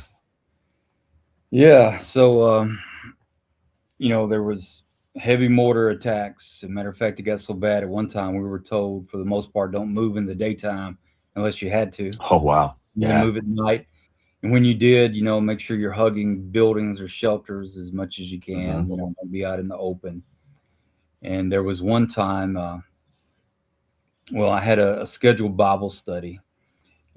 Yeah. So, there was heavy mortar attacks. As a matter of fact, it got so bad at one time we were told, for the most part, don't move in the daytime unless you had to. Oh, wow. Yeah. Move at night. And when you did, make sure you're hugging buildings or shelters as much as you can. Mm-hmm. Don't be out in the open. And there was one time, I had a scheduled Bible study.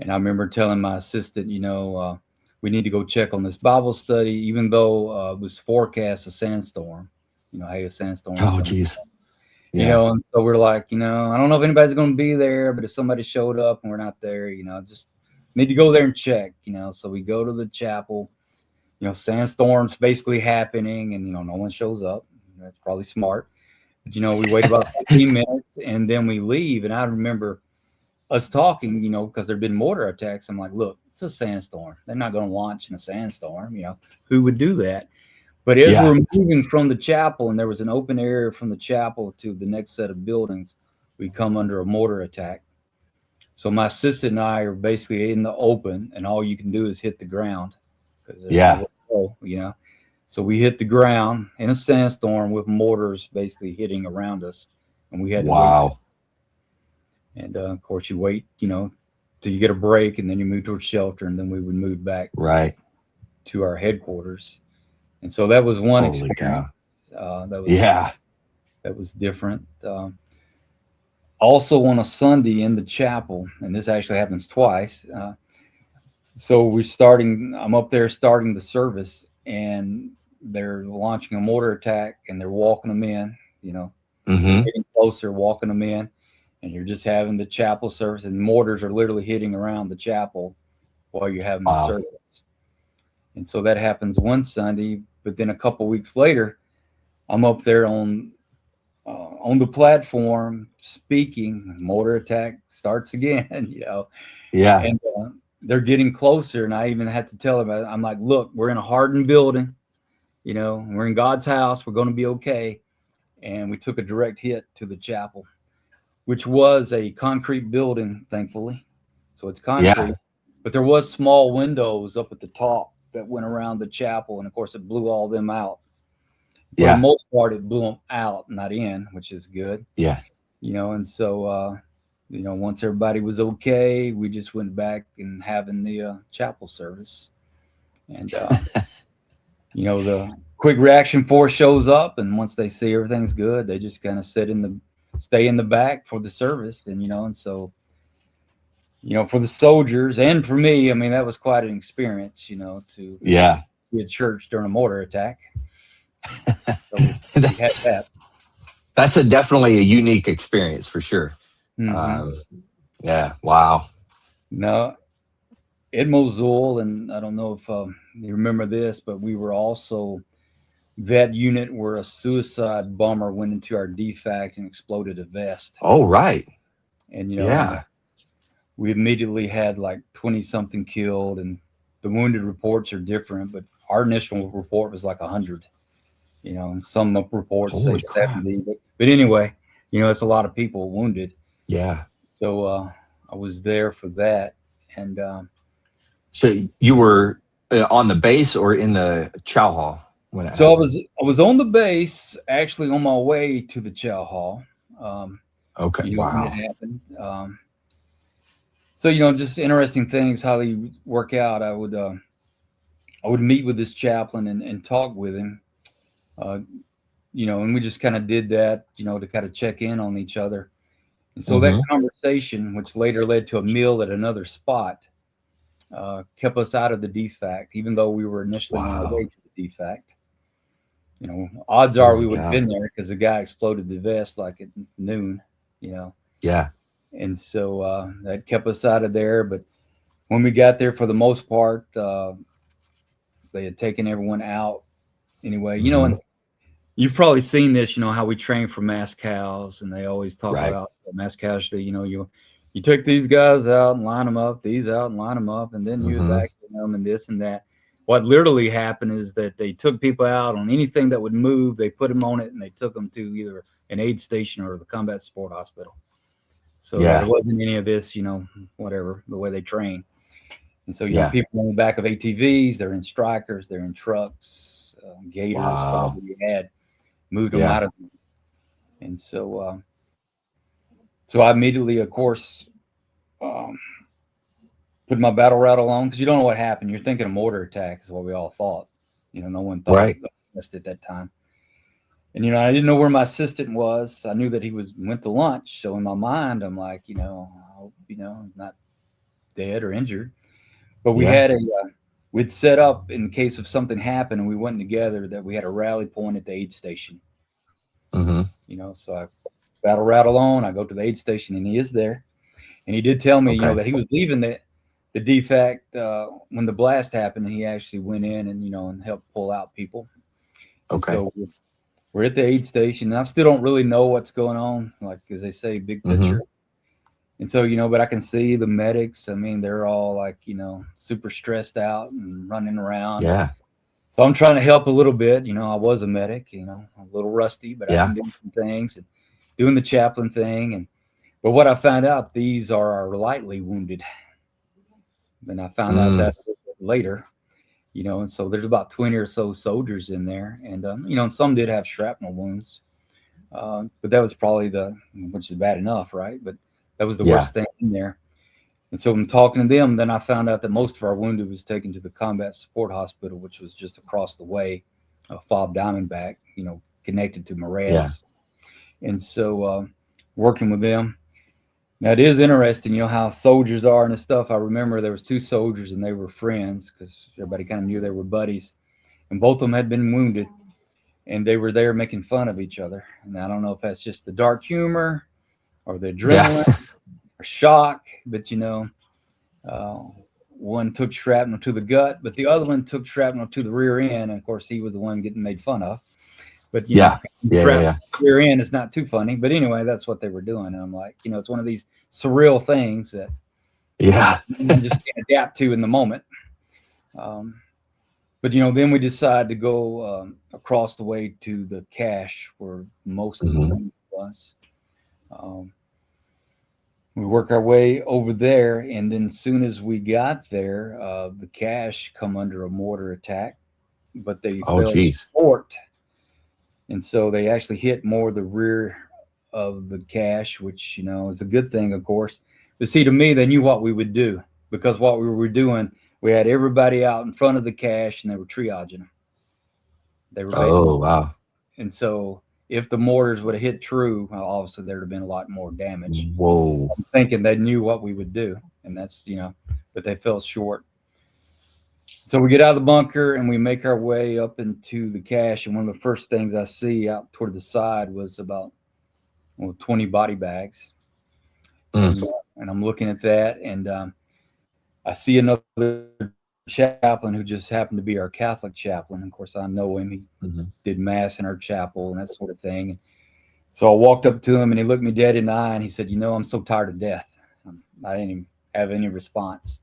And I remember telling my assistant, we need to go check on this Bible study, even though it was forecast a sandstorm. Hey, a sandstorm. Oh, geez. Yeah. And so we're like, I don't know if anybody's going to be there, but if somebody showed up and we're not there, just need to go there and check, So we go to the chapel, sandstorms basically happening, and, no one shows up. That's probably smart. But, we wait about 15 minutes and then we leave. And I remember us talking, because there'd been mortar attacks. I'm like, look, it's a sandstorm. They're not going to launch in a sandstorm. Who would do that? But as we're moving from the chapel, and there was an open area from the chapel to the next set of buildings, we come under a mortar attack. So my assistant and I are basically in the open, and all you can do is hit the ground. So we hit the ground in a sandstorm with mortars basically hitting around us, and we had to wait. And of course, you wait, till you get a break, and then you move towards shelter, and then we would move back to our headquarters. And so that was one experience. That was different. Also on a Sunday in the chapel, and this actually happens twice. So I'm up there starting the service, and they're launching a mortar attack, and they're walking them in, getting closer, walking them in, and you're just having the chapel service, and mortars are literally hitting around the chapel while you're having the service. And so that happens one Sunday, but then a couple weeks later, I'm up there on the platform speaking. Mortar attack starts again, And they're getting closer, and I even had to tell them, I'm like, look, we're in a hardened building, we're in God's house, we're going to be okay. And we took a direct hit to the chapel, which was a concrete building, thankfully. So it's concrete, but there was small windows up at the top that went around the chapel, and of course it blew all them out. For the most part, it blew them out, not in, which is good. And so once everybody was okay, we just went back and having the chapel service. And the quick reaction force shows up, and once they see everything's good, they just kind of stay in the back for the service. And and so for the soldiers and for me, I mean, that was quite an experience, to be at church during a mortar attack. So we had that. That's definitely a unique experience for sure. Wow. No, in Mosul, and I don't know if you remember this, but we were also that unit where a suicide bomber went into our DFAC and exploded a vest. Oh, right. And we immediately had like 20-something killed, and the wounded reports are different, but our initial report was like 100. And some reports say 70, but anyway, it's a lot of people wounded. Yeah. So I was there for that, and so you were on the base or in the chow hall when it happened? I was on the base, actually on my way to the chow hall. Okay. Wow. When it happened. So just interesting things how they work out. I would meet with this chaplain and talk with him. And we just kind of did that, to kind of check in on each other. And so that conversation, which later led to a meal at another spot, kept us out of the DFAC, even though we were initially on our way to the DFAC. Odds are we my would have God. been there because the guy exploded the vest like at noon, Yeah. and so that kept us out of there. But when we got there, for the most part, they had taken everyone out anyway. And you've probably seen this, how we train for mass cows, and they always talk Right. about mass casualty. You take these guys out and line them up, these out and line them up, and then you evacuate them and this and that. What literally happened is that they took people out on anything that would move. They put them on it, and they took them to either an aid station or the combat support hospital. So there wasn't any of this, whatever, the way they train. And so, people on the back of ATVs, they're in strikers, they're in trucks, gators, whatever we had, moved them out of them. And so, so I immediately, of course, put my battle rattle on, because you don't know what happened. You're thinking a mortar attack is what we all thought. No one thought at that time. And I didn't know where my assistant was. I knew that he went to lunch. So in my mind, I'm like, I hope, not dead or injured. But we had we'd set up in case of something happened, and we went together, that we had a rally point at the aid station. So I battle rattle on. I go to the aid station, and he is there. And he did tell me, that he was leaving the DFAC when the blast happened. And he actually went in and and helped pull out people. Okay. So we're at the aid station, and I still don't really know what's going on, like, as they say, big picture. And so, but I can see the medics. I mean, they're all like, super stressed out and running around. Yeah. So I'm trying to help a little bit. I was a medic, a little rusty, but I can do some things and doing the chaplain thing. But what I found out, these are our lightly wounded. And I found out that later, and so there's about 20 or so soldiers in there. And, and some did have shrapnel wounds. But that was probably which is bad enough, right? But that was the worst thing in there. And so I'm talking to them. Then I found out that most of our wounded was taken to the combat support hospital, which was just across the way, Fob Diamondback, connected to Morass. Yeah. And so working with them. Now, it is interesting, how soldiers are and stuff. I remember there was 2 soldiers, and they were friends because everybody kind of knew they were buddies. And both of them had been wounded, and they were there making fun of each other. And I don't know if that's just the dark humor or the adrenaline or shock, but one took shrapnel to the gut, but the other one took shrapnel to the rear end. And of course, he was the one getting made fun of. But rear end is not too funny. But anyway, that's what they were doing. And I'm like, it's one of these surreal things that you just can't adapt to in the moment. But then we decided to go across the way to the cache where most of the wounded was. We work our way over there, and then as soon as we got there, the cache come under a mortar attack, but they fell short. And so they actually hit more the rear of the cache, which, is a good thing, of course. But see, to me, they knew what we would do, because what we were doing, we had everybody out in front of the cache, and they were triaging them. They were basically, and so if the mortars would have hit true, obviously there would have been a lot more damage. Whoa. I'm thinking they knew what we would do, and that's, but they fell short. So we get out of the bunker and we make our way up into the cache. And one of the first things I see out toward the side was about 20 body bags. And I'm looking at that, and I see another chaplain who just happened to be our Catholic chaplain. Of course, I know him. He did mass in our chapel and that sort of thing. So I walked up to him, and he looked me dead in the eye, and he said, I'm so tired of death. I didn't even have any response,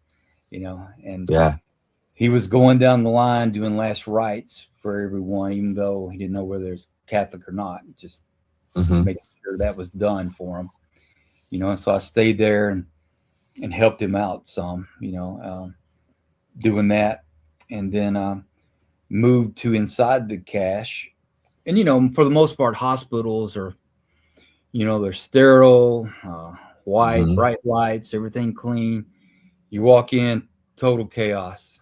and he was going down the line doing last rites for everyone, even though he didn't know whether it was Catholic or not, just making sure that was done for him, and so I stayed there and helped him out some, doing that, and then moved to inside the cache. And, for the most part, hospitals are, they're sterile, white, bright lights, everything clean. You walk in, total chaos.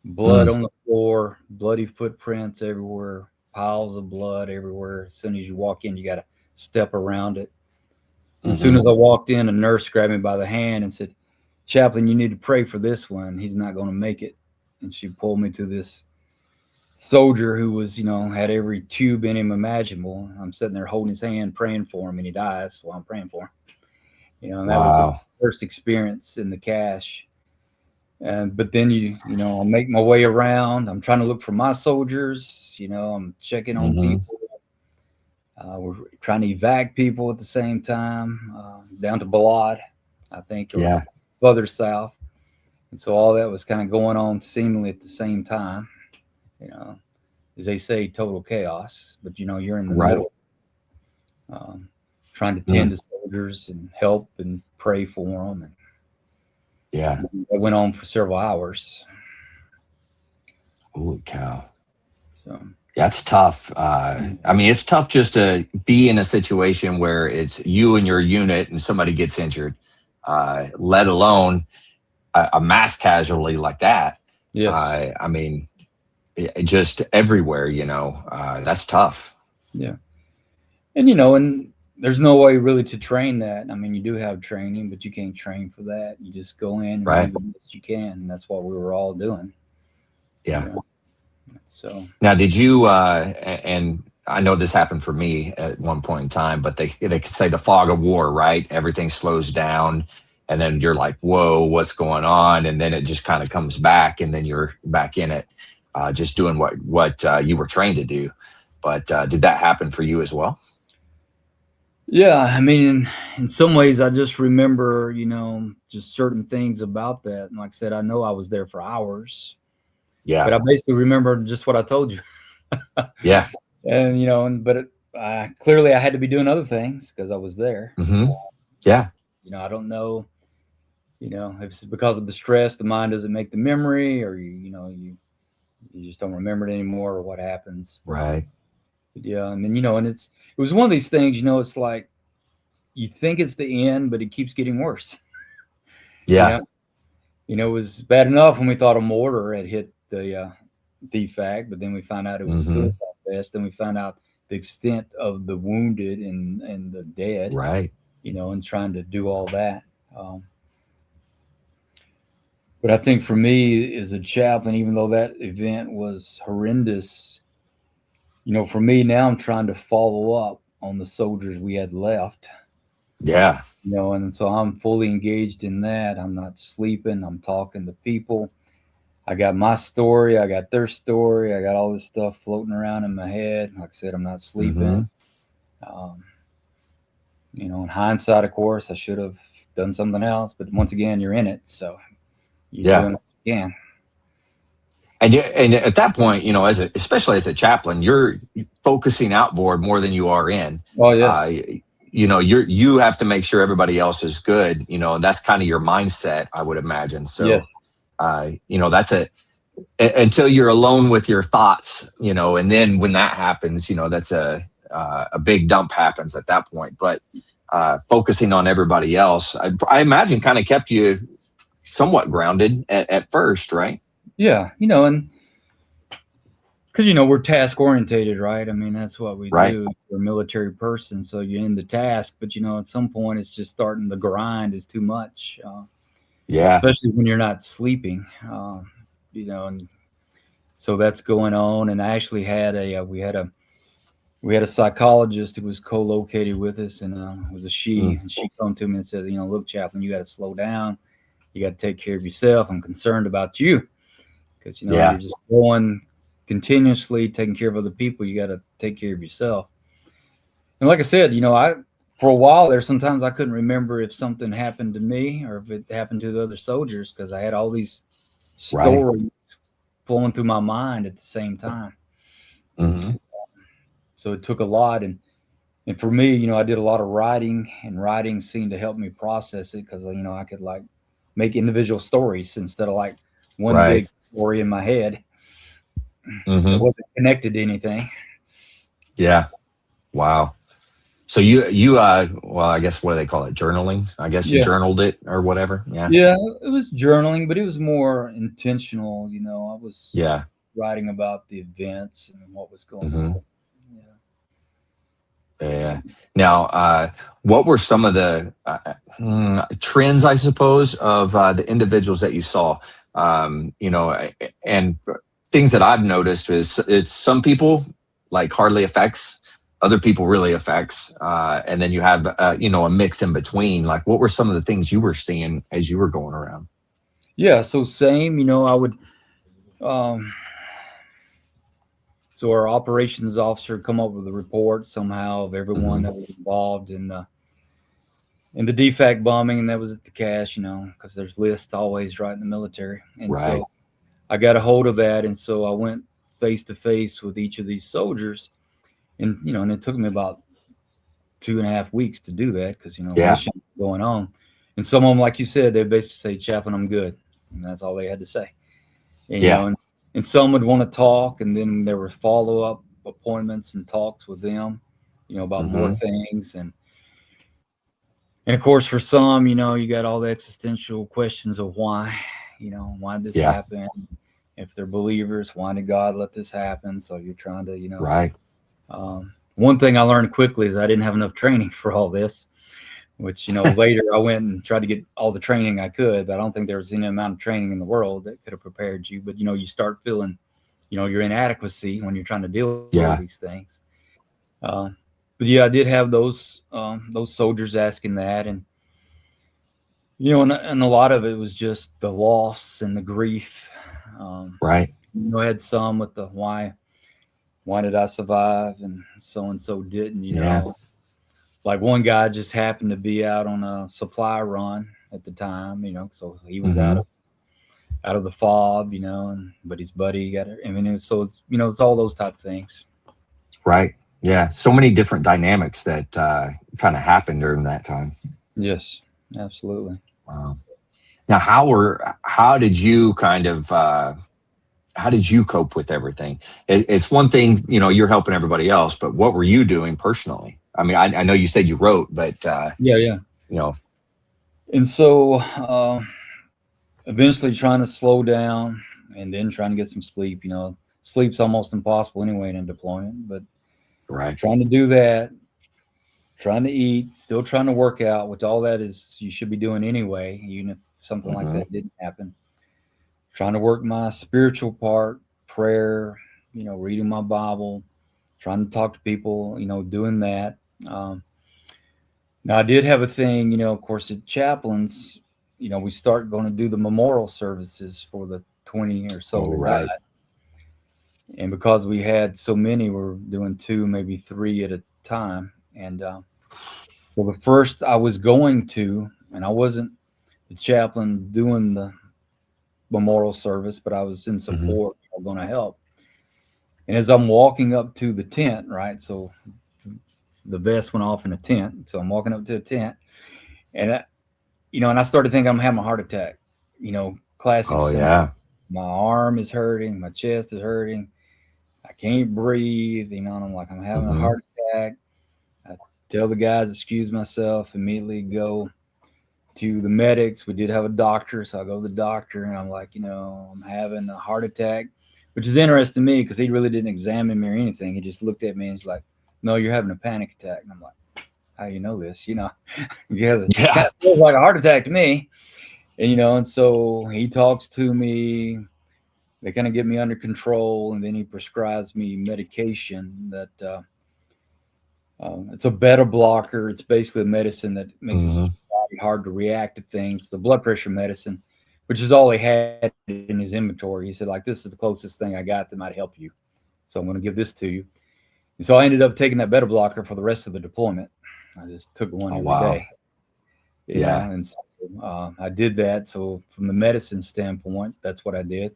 Blood on the floor, bloody footprints everywhere, piles of blood everywhere. As soon as you walk in, you got to step around it. As soon as I walked in, a nurse grabbed me by the hand and said, "Chaplain, you need to pray for this one. He's not going to make it." And she pulled me to this soldier who was, had every tube in him imaginable. I'm sitting there holding his hand, praying for him, and he dies while I'm praying for him. And that was the first experience in the cache. But then I'll make my way around. I'm trying to look for my soldiers. I'm checking on people. We're trying to evac people at the same time, down to Balad, I think, or further south. And so all that was kind of going on seemingly at the same time. As they say, total chaos. But you're in the middle, trying to tend to soldiers and help and pray for them. And that went on for several hours. Holy cow! So that's tough. I mean, it's tough just to be in a situation where it's you and your unit and somebody gets injured, let alone a mass casualty like that. Yeah. I mean, just everywhere, that's tough. Yeah. And, and there's no way really to train that. I mean, you do have training, but you can't train for that. You just go in and do the best you can. And that's what we were all doing. Yeah. So now, did you, and I know this happened for me at one point in time, but they could say the fog of war, right? Everything slows down. And then you're like, whoa, what's going on? And then it just kind of comes back, and then you're back in it, just doing what you were trained to do. But did that happen for you as well? Yeah, I mean, in some ways, I just remember, just certain things about that. And like I said, I know I was there for hours. Yeah. But I basically remember just what I told you. Yeah. And, but clearly I had to be doing other things because I was there. Yeah. I don't know, if it's because of the stress, the mind doesn't make the memory, or, you just don't remember it anymore, or what happens. Right. But yeah. And then, and it was one of these things, it's like you think it's the end, but it keeps getting worse. Yeah. It was bad enough when we thought a mortar had hit the DFAC, but then we found out it was a suicide vest. Then we found out the extent of the wounded and the dead. Right. And trying to do all that. But I think for me as a chaplain, even though that event was horrendous, for me now I'm trying to follow up on the soldiers we had left. Yeah. And so I'm fully engaged in that. I'm not sleeping. I'm talking to people. I got my story. I got their story. I got all this stuff floating around in my head. Like I said, I'm not sleeping. In hindsight, of course, I should have done something else. But once again, you're in it. So you're doing what you can. And at that point, especially as a chaplain, you're focusing outboard more than you are in. Oh, yeah. You have to make sure everybody else is good. And that's kind of your mindset, I would imagine. So, that's until you're alone with your thoughts, and then when that happens, that's a big dump happens at that point. But focusing on everybody else, I imagine kind of kept you somewhat grounded at first, right? Yeah. And because, we're task orientated, right? I mean, that's what we do. We're a military person. So you're in the task, but, at some point it's just starting, the grind is too much. Especially when you're not sleeping, and so that's going on. And I actually had we had a psychologist who was co-located with us, and it was a she. And she came to me and said, look, chaplain, you got to slow down. You got to take care of yourself. I'm concerned about you because, you're just going continuously taking care of other people. You got to take care of yourself. And like I said, for a while there, sometimes I couldn't remember if something happened to me or if it happened to the other soldiers because I had all these stories flowing through my mind at the same time. So it took a lot. And for me, I did a lot of writing, and writing seemed to help me process it because, I could make individual stories instead of one big story in my head. It wasn't connected to anything. Yeah. Wow. So you well, I guess what do they call it? Journaling? I guess you journaled it or whatever. Yeah. Yeah, it was journaling, but it was more intentional. I was writing about the events and what was going on. Yeah. Now, what were some of the trends, I suppose, of the individuals that you saw? And things that I've noticed is it's some people like hardly affects, other people really affects, and then you have a mix in between. Like, what were some of the things you were seeing as you were going around? Yeah, so same, I would um so our operations officer come up with a report somehow of everyone Mm-hmm. that was involved in the DFAC bombing, and that was at the cache, because there's lists always right in the military. And Right. so I got a hold of that, and so I went face to face with each of these soldiers, and and it took me about 2.5 weeks to do that because Yeah. mission going on, and some of them, like you said, they basically say, "Chaplain, I'm good," and that's all they had to say. And, Yeah. and some would want to talk, and then there were follow up appointments and talks with them, about more Mm-hmm. things, and of course for some, you got all the existential questions of why, why this Yeah. happened. If they're believers, why did God let this happen? So you're trying to, Right. one thing I learned quickly is I didn't have enough training for all this, which, later I went and tried to get all the training I could, but I don't think there was any amount of training in the world that could have prepared you. But, you start feeling, your inadequacy when you're trying to deal Yeah. with these things. But yeah, I did have those soldiers asking that, and and a lot of it was just the loss and the grief. Right. I had some with the why did I survive and so didn't. Yeah. Like one guy just happened to be out on a supply run at the time, so he was Mm-hmm. out of the fob, but his buddy got it. I mean, it's all those type of things. Right. Yeah. So many different dynamics that kind of happened during that time. Yes, absolutely. Wow. Now, how did you how did you cope with everything? It's one thing, you're helping everybody else, but what were you doing personally? I mean, I know you said you wrote, but Yeah. you know, And so eventually trying to slow down and then trying to get some sleep. Sleep's almost impossible anyway in a deployment, but right. trying to do that, trying to eat, still trying to work out, which all that is you should be doing anyway, even if something like Mm-hmm. that didn't happen. Trying to work my spiritual part, prayer, reading my Bible, trying to talk to people, doing that. Now I did have a thing, of course, at chaplains, we start going to do the memorial services for the 20 or so Oh, that right. died. And because we had so many, we're doing 2, maybe 3 at a time. And well, the first I was going to, and I wasn't the chaplain doing the memorial service, but I was in Mm-hmm. support, going to help. And as I'm walking up to the tent, right? So the vest went off in a tent. So I'm walking up to the tent, and and I started thinking I'm having a heart attack. Classic Oh, symptom. yeah. My arm is hurting, my chest is hurting, I can't breathe. And I'm like, I'm having a Mm-hmm. heart attack. I tell the guys, excuse myself, immediately go to the medics. We did have a doctor, so I go to the doctor, and I'm like, I'm having a heart attack, which is interesting to me because he really didn't examine me or anything. He just looked at me and he's like, no, you're having a panic attack. And I'm like, how you know this? Because it Yeah. kind of feels like a heart attack to me. And and so he talks to me. They kind of get me under control, and then he prescribes me medication that it's a beta blocker. It's basically a medicine that makes Mm-hmm. your body hard to react to things. The blood pressure medicine, which is all he had in his inventory. He said, like, this is the closest thing I got that might help you. So I'm going to give this to you. And so I ended up taking that beta blocker for the rest of the deployment. I just took one every day. Yeah. And so, I did that. So from the medicine standpoint, that's what I did.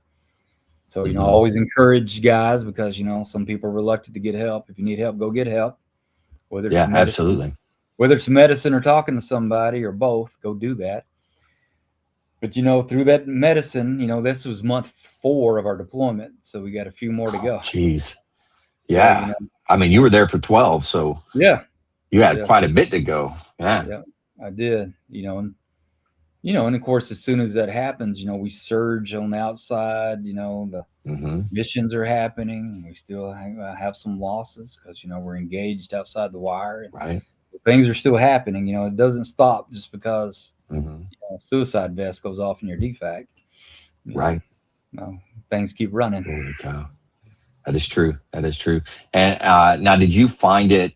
So, I always encourage guys because, some people are reluctant to get help. If you need help, go get help. Whether it's medicine, absolutely. whether it's medicine or talking to somebody or both, go do that. But, through that medicine, this was month 4 of our deployment. So we got a few more to go. Jeez. Yeah. So, I mean, you were there for 12, so yeah, you had quite a bit to go. Yeah. Yeah, I did, and of course, as soon as that happens, we surge on the outside, the Mm-hmm. missions are happening. We still have some losses because, we're engaged outside the wire. And Right. things are still happening. It doesn't stop just because Mm-hmm. suicide vest goes off in your DFAC. Right. things keep running. Holy cow. That is true. That is true. And now, did you find it,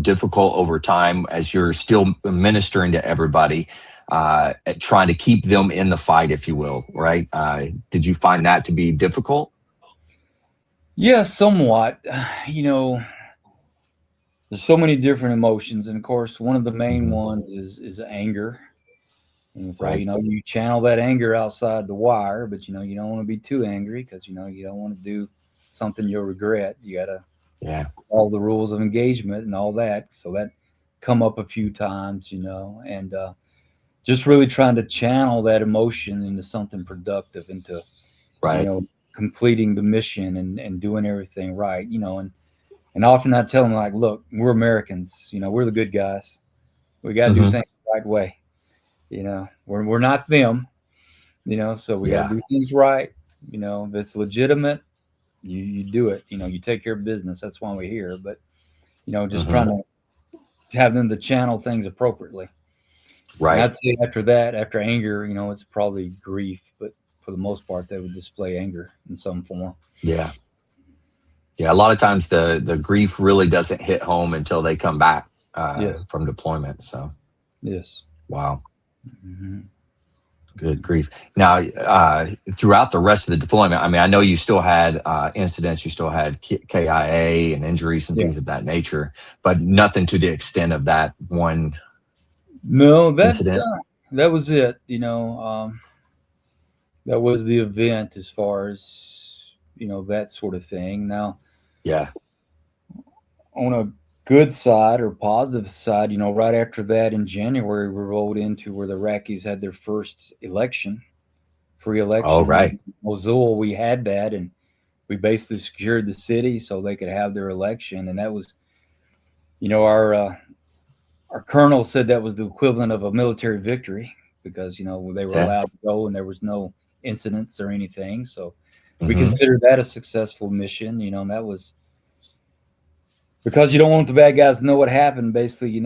difficult over time as you're still ministering to everybody, at trying to keep them in the fight, if you will, right? Did you find that to be difficult? Yeah, somewhat. There's so many different emotions, and of course, one of the main ones is anger. And so, Right. you channel that anger outside the wire, but you don't want to be too angry because you don't want to do something you'll regret. You got to all the rules of engagement and all that. So that come up a few times, and just really trying to channel that emotion into something productive, into completing the mission and doing everything right, and often I tell them, like, look, we're Americans, we're the good guys. We got to do things the right way. We're not them, so we got to do things right. If it's legitimate, you do it. You take care of business. That's why we're here. But just trying to have them to channel things appropriately. Right. And I'd say after anger, it's probably grief, but for the most part, they would display anger in some form. Yeah. Yeah. A lot of times the grief really doesn't hit home until they come back from deployment. So. Yes. Wow. Good grief. Now, throughout the rest of the deployment, I mean, I know you still had incidents, you still had KIA and injuries and things of that nature, but nothing to the extent of that one. No, incident. That was it. That was the event as far as, that sort of thing. Now, on a good side or positive side, right after that in January, we rolled into where the Iraqis had their first free election. Oh, right. In Mosul, we had that, and we basically secured the city so they could have their election. And that was, our colonel said that was the equivalent of a military victory because, they were allowed to go and there was no incidents or anything. So we considered that a successful mission, and that was because you don't want the bad guys to know what happened. Basically,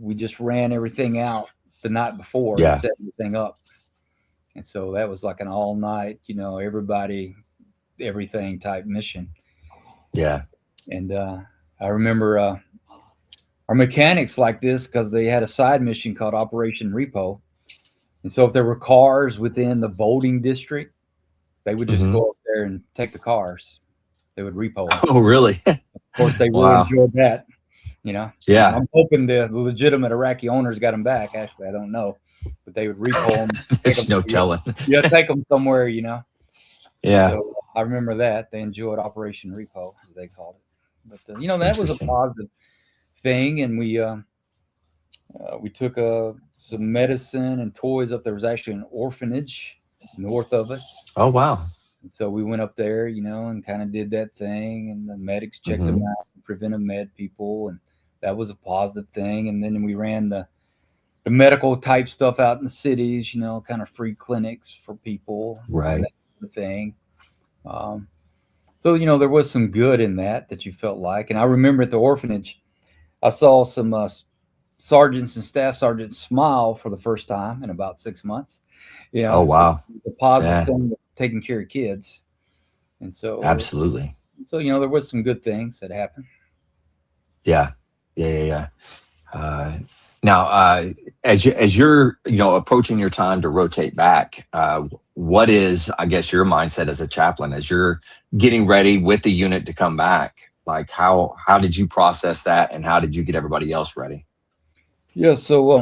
we just ran everything out the night before and set everything up. And so that was like an all night, everybody, everything type mission. Yeah. And I remember our mechanics like this because they had a side mission called Operation Repo. And so if there were cars within the voting district, they would just go up there and take the cars. They would repo them. Oh, really? Of course, they really enjoyed that, Yeah. I'm hoping the legitimate Iraqi owners got them back. Actually, I don't know. But they would repo them. There's no telling. Take them somewhere, Yeah. So I remember that. They enjoyed Operation Repo, as they called it. But, that was a positive thing. And we took some medicine and toys up. There was actually an orphanage north of us. Oh, wow. And so we went up there, and kind of did that thing. And the medics checked them out, preventive med people. And that was a positive thing. And then we ran the medical type stuff out in the cities, kind of free clinics for people. Right. That sort of thing. So, there was some good in that you felt like. And I remember at the orphanage, I saw some sergeants and staff sergeants smile for the first time in about 6 months. Oh, wow. The positive thing of taking care of kids. And so. Absolutely. So, there was some good things that happened. Yeah. Now, as you're, approaching your time to rotate back, what is, I guess, your mindset as a chaplain as you're getting ready with the unit to come back? Like, how did you process that, and how did you get everybody else ready? Yeah, so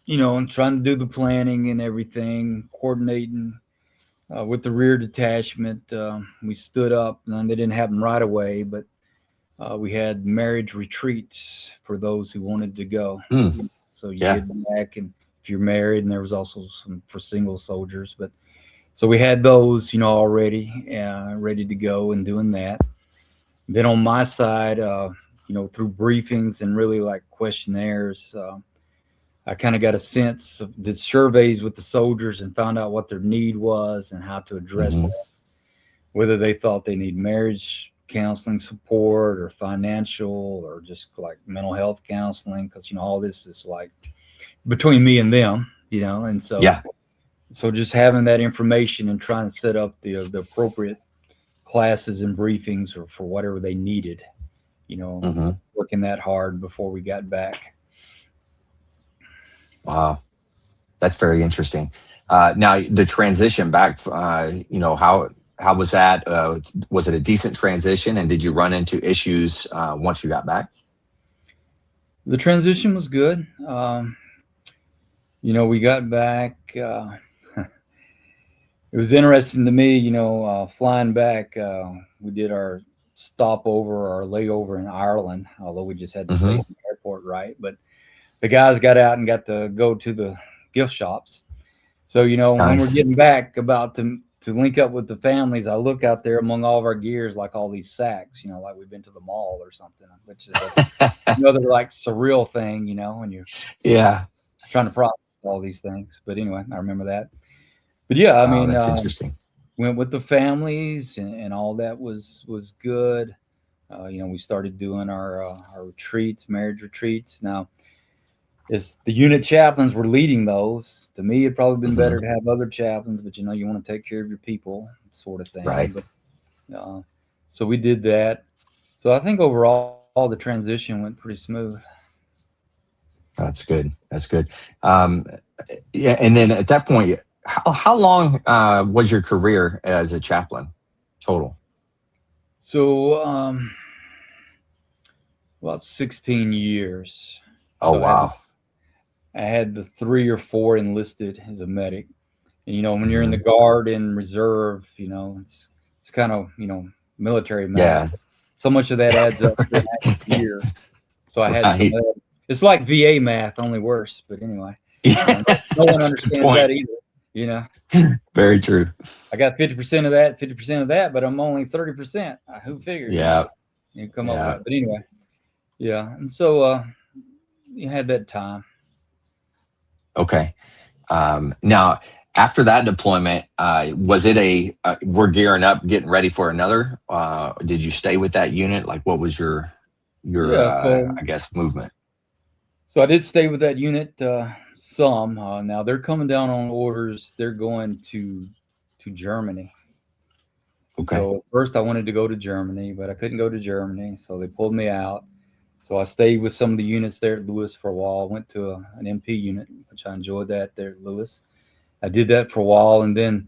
and trying to do the planning and everything, coordinating with the rear detachment. We stood up, and they didn't happen right away, but we had marriage retreats for those who wanted to go. So you get back, and if you're married, and there was also some for single soldiers. But so we had those, already ready to go and doing that. Then on my side, through briefings and really like questionnaires, I kind of got a sense of did surveys with the soldiers and found out what their need was and how to address that, whether they thought they need marriage counseling support or financial or just like mental health counseling, because all this is like between me and them, and so so just having that information and trying to set up the appropriate classes and briefings or for whatever they needed, working that hard before we got back. Wow. That's very interesting. Now the transition back, how was that? Was it a decent transition, and did you run into issues once you got back? The transition was good. We got back. It was interesting to me, flying back. We did our stopover, our layover in Ireland, although we just had to stay in the airport, right? But the guys got out and got to go to the gift shops. So, when we're getting back about to link up with the families, I look out there among all of our gears, like all these sacks, like we've been to the mall or something, which is another like surreal thing, when you're trying to process all these things. But anyway, I remember that. But yeah, I mean, that's interesting. Went with the families and all that was good. We started doing our retreats, marriage retreats. Now, as the unit chaplains were leading those, to me, it'd probably been better to have other chaplains, but you want to take care of your people, sort of thing. Right. But, so we did that. So I think overall, the transition went pretty smooth. That's good. That's good. Yeah. And then at that point, how long was your career as a chaplain total? So about 16 years. Oh, so wow. I had the 3 or 4 enlisted as a medic. And, when you're in the Guard and Reserve, it's kind of, military math. Yeah. So much of that adds up to that year. So I had some of that. It's like VA math, only worse. But anyway, no one understands that either, Very true. I got 50% of that, 50% of that, but I'm only 30%. Who figured? Yeah. You come up with it. But anyway, yeah. And so you had that time. Okay. Now, after that deployment, was it we're gearing up, getting ready for another? Did you stay with that unit? Like, what was your I guess, movement? So I did stay with that unit some. Now they're coming down on orders. They're going to Germany. Okay. So first I wanted to go to Germany, but I couldn't go to Germany, so they pulled me out. So I stayed with some of the units there at Lewis for a while. Went to an MP unit, which I enjoyed that there at Lewis. I did that for a while, and then,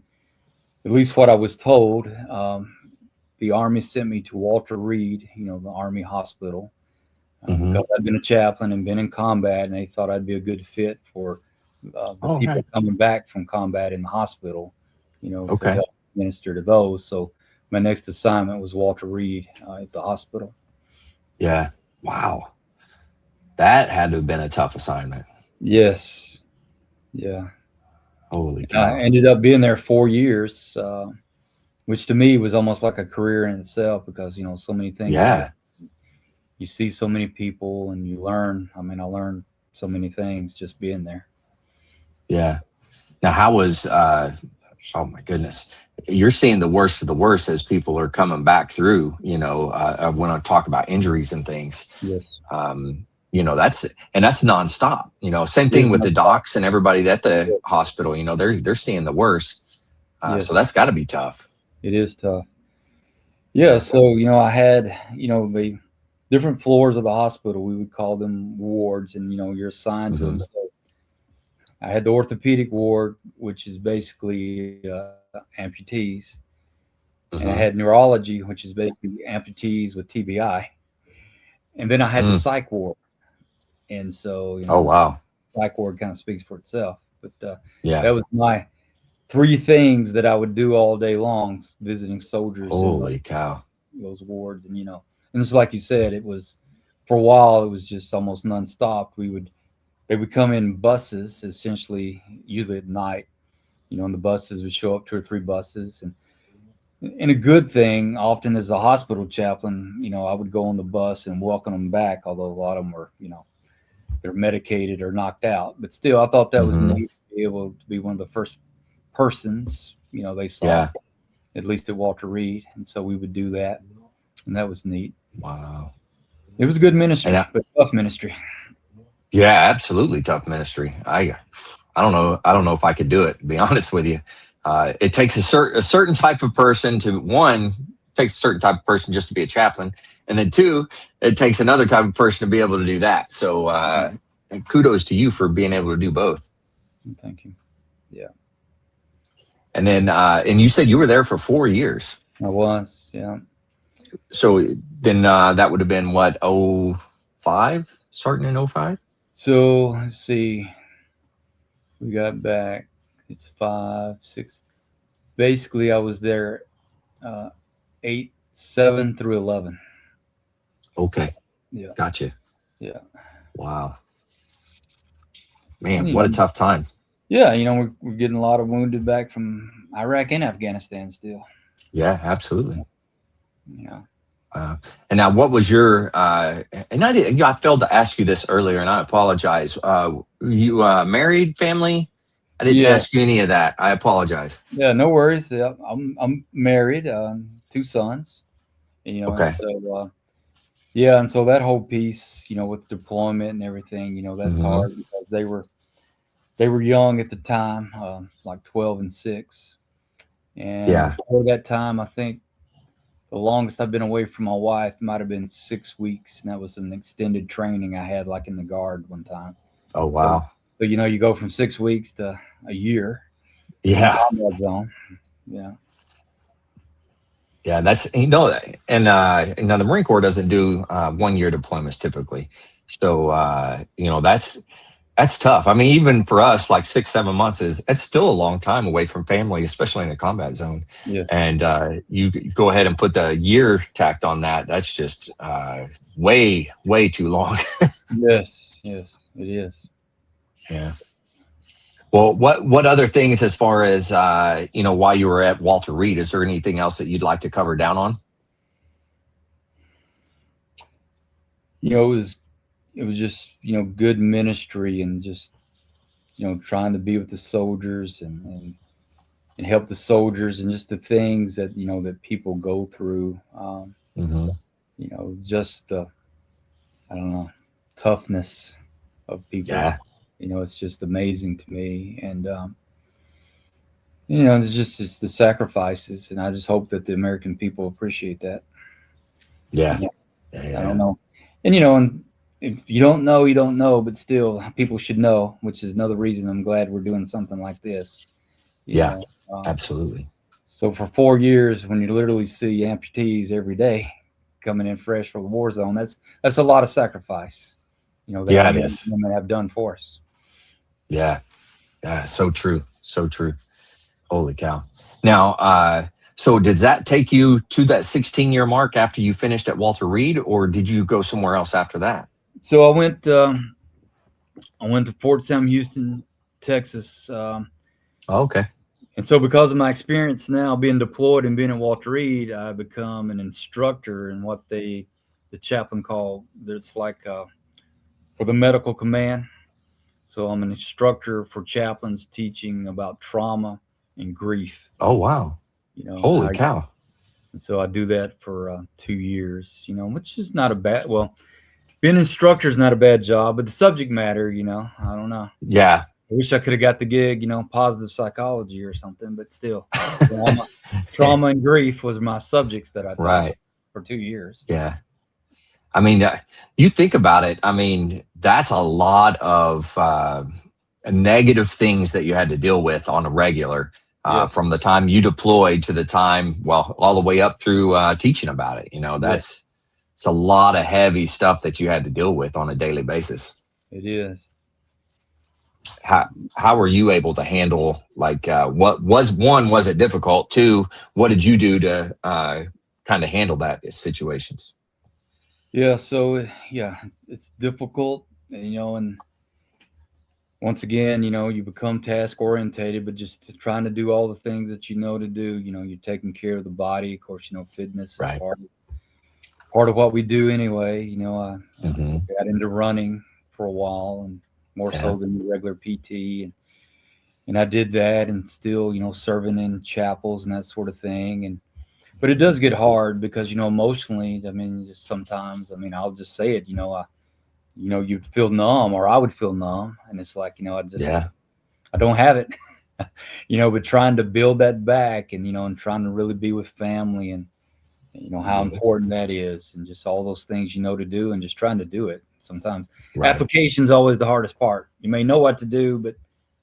at least what I was told, the Army sent me to Walter Reed, the Army hospital, because I'd been a chaplain and been in combat, and they thought I'd be a good fit for the people coming back from combat in the hospital, to help minister to those. So my next assignment was Walter Reed at the hospital. Yeah. Wow. That had to have been a tough assignment. Yes. Yeah. Holy cow. I ended up being there 4 years, which to me was almost like a career in itself because, so many things. Yeah. You see so many people and you learn. I mean, I learned so many things just being there. Yeah. Now, how was, oh my goodness, you're seeing the worst of the worst as people are coming back through, when I talk about injuries and things. Yes. That's nonstop, same thing with the docs and everybody at the hospital, they're seeing the worst. So that's gotta be tough. It is tough. Yeah. So, I had, the different floors of the hospital, we would call them wards, and, you're assigned to them. So I had the orthopedic ward, which is basically amputees. And I had neurology, which is basically amputees with TBI. And then I had the psych ward. And so, oh, wow. Psych ward kind of speaks for itself. But that was my 3 things that I would do all day long, visiting soldiers. Holy cow. Those wards. And, and it's like you said, it was, for a while, it was just almost nonstop. They would come in buses, essentially, usually at night, and the buses would show up, 2 or 3 buses. And a good thing, often as a hospital chaplain, I would go on the bus and welcome them back, although a lot of them were, they're medicated or knocked out. But still, I thought that was neat to be able to be one of the first persons, they saw, at least at Walter Reed. And so we would do that. And that was neat. Wow. It was a good ministry, but tough ministry. Yeah, absolutely tough ministry. I I don't know if I could do it, to be honest with you. It takes a certain type of person to, one, takes a certain type of person just to be a chaplain. And then two, it takes another type of person to be able to do that. So kudos to you for being able to do both. Thank you. Yeah. And then, and you said you were there for 4 years. I was, yeah. So then that would have been what, 05? Starting in 05? So let's see. We got back. It's 5, 6. Basically, I was there 8, 7 through 11. Okay. Yeah. Gotcha. Yeah. Wow. Man, what a tough time. Yeah, we're getting a lot of wounded back from Iraq and Afghanistan still. Yeah, absolutely. Yeah. And now, what was your? And I failed to ask you this earlier, and I apologize. You married, family? I didn't ask you any of that. I apologize. Yeah, no worries. Yeah, I'm married, 2 sons. Okay. And so and so that whole piece, with deployment and everything, that's hard because they were young at the time, like 12 and 6. And before that time, I think the longest I've been away from my wife might have been 6 weeks, and that was an extended training I had, like in the Guard one time. Oh wow! So you go from 6 weeks to a year. Yeah. Zone. Yeah. Yeah, that's and now the Marine Corps doesn't do 1 year deployments typically, so that's tough. I mean, even for us, like 6, 7 months it's still a long time away from family, especially in a combat zone. Yeah. And you go ahead and put the year tacked on that. That's just way too long. Yes, it is. Yeah. Well, what other things as far as while you were at Walter Reed, is there anything else that you'd like to cover down on? It was just, good ministry and just, trying to be with the soldiers and help the soldiers and just the things that, that people go through. Just the, I don't know, toughness of people. Yeah. It's just amazing to me. And, it's the sacrifices. And I just hope that the American people appreciate that. Yeah. I don't know. And, and if you don't know, you don't know, but still people should know, which is another reason I'm glad we're doing something like this. Absolutely. So for 4 years, when you literally see amputees every day coming in fresh from the war zone, that's a lot of sacrifice, that it is. Women have done for us. Yeah. So true. So true. Holy cow. Now, so did that take you to that 16-year mark after you finished at Walter Reed, or did you go somewhere else after that? So I went to Fort Sam Houston, Texas. Okay. And so because of my experience now being deployed and being at Walter Reed, I become an instructor in what the chaplain call, there's like for the medical command. So I'm an instructor for chaplains teaching about trauma and grief. Oh, wow. Holy cow. And so I do that for 2 years, which is not a bad, being an instructor is not a bad job, but the subject matter, I don't know. Yeah. I wish I could have got the gig, positive psychology or something, but still trauma and grief was my subjects that I taught for 2 years. Yeah. I mean, you think about it. I mean, that's a lot of negative things that you had to deal with on a regular from the time you deployed to the time, all the way up through teaching about it. It's a lot of heavy stuff that you had to deal with on a daily basis. It is. How were you able to handle, what was it difficult? 2, what did you do to kind of handle that situations? Yeah. So it's difficult, and once again, you become task orientated, but just trying to do all the things that to do. You're taking care of the body, of course. Fitness is part of what we do anyway. I got into running for a while, and more so than the regular PT, and I did that, and still serving in chapels and that sort of thing. But it does get hard because emotionally, just sometimes I'll just say it, you'd feel numb, or I would feel numb, and it's like I I don't have it, but trying to build that back, and, and trying to really be with family, and, how important that is, and just all those things, to do, and just trying to do it. Sometimes application's always the hardest part. You may know what to do, but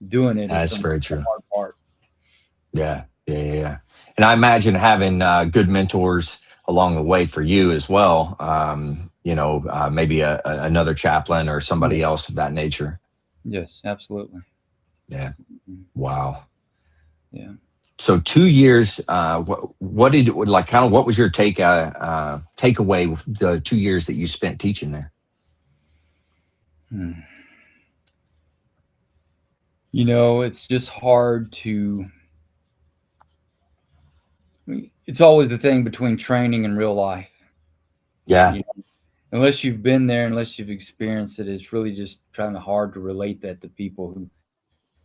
doing it That's is very true. the hard part. Yeah. And I imagine having good mentors along the way for you as well. Maybe another chaplain or somebody else of that nature. Yes, absolutely. Yeah. Wow. Yeah. So 2 years. What was your takeaway with the 2 years that you spent teaching there? It's just hard to. It's always the thing between training and real life. Yeah. Unless you've been there, unless you've experienced it, it's really just hard to relate that to people who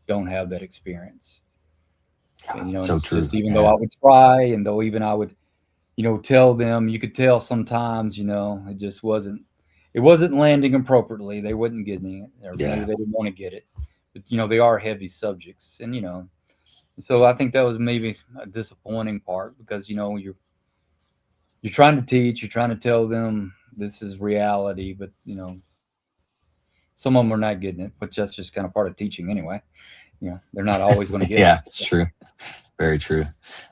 don't have that experience. And, so it's true. just, even though I would try, and though even I would, tell them, you could tell sometimes, it just wasn't landing appropriately. They wasn't getting it, or maybe they didn't want to get it. But, they are heavy subjects, and, so I think that was maybe a disappointing part, because, you're trying to teach, you're trying to tell them this is reality, but, some of them are not getting it, but that's just kind of part of teaching anyway. They're not always going to get it. Yeah, it's true. Very true.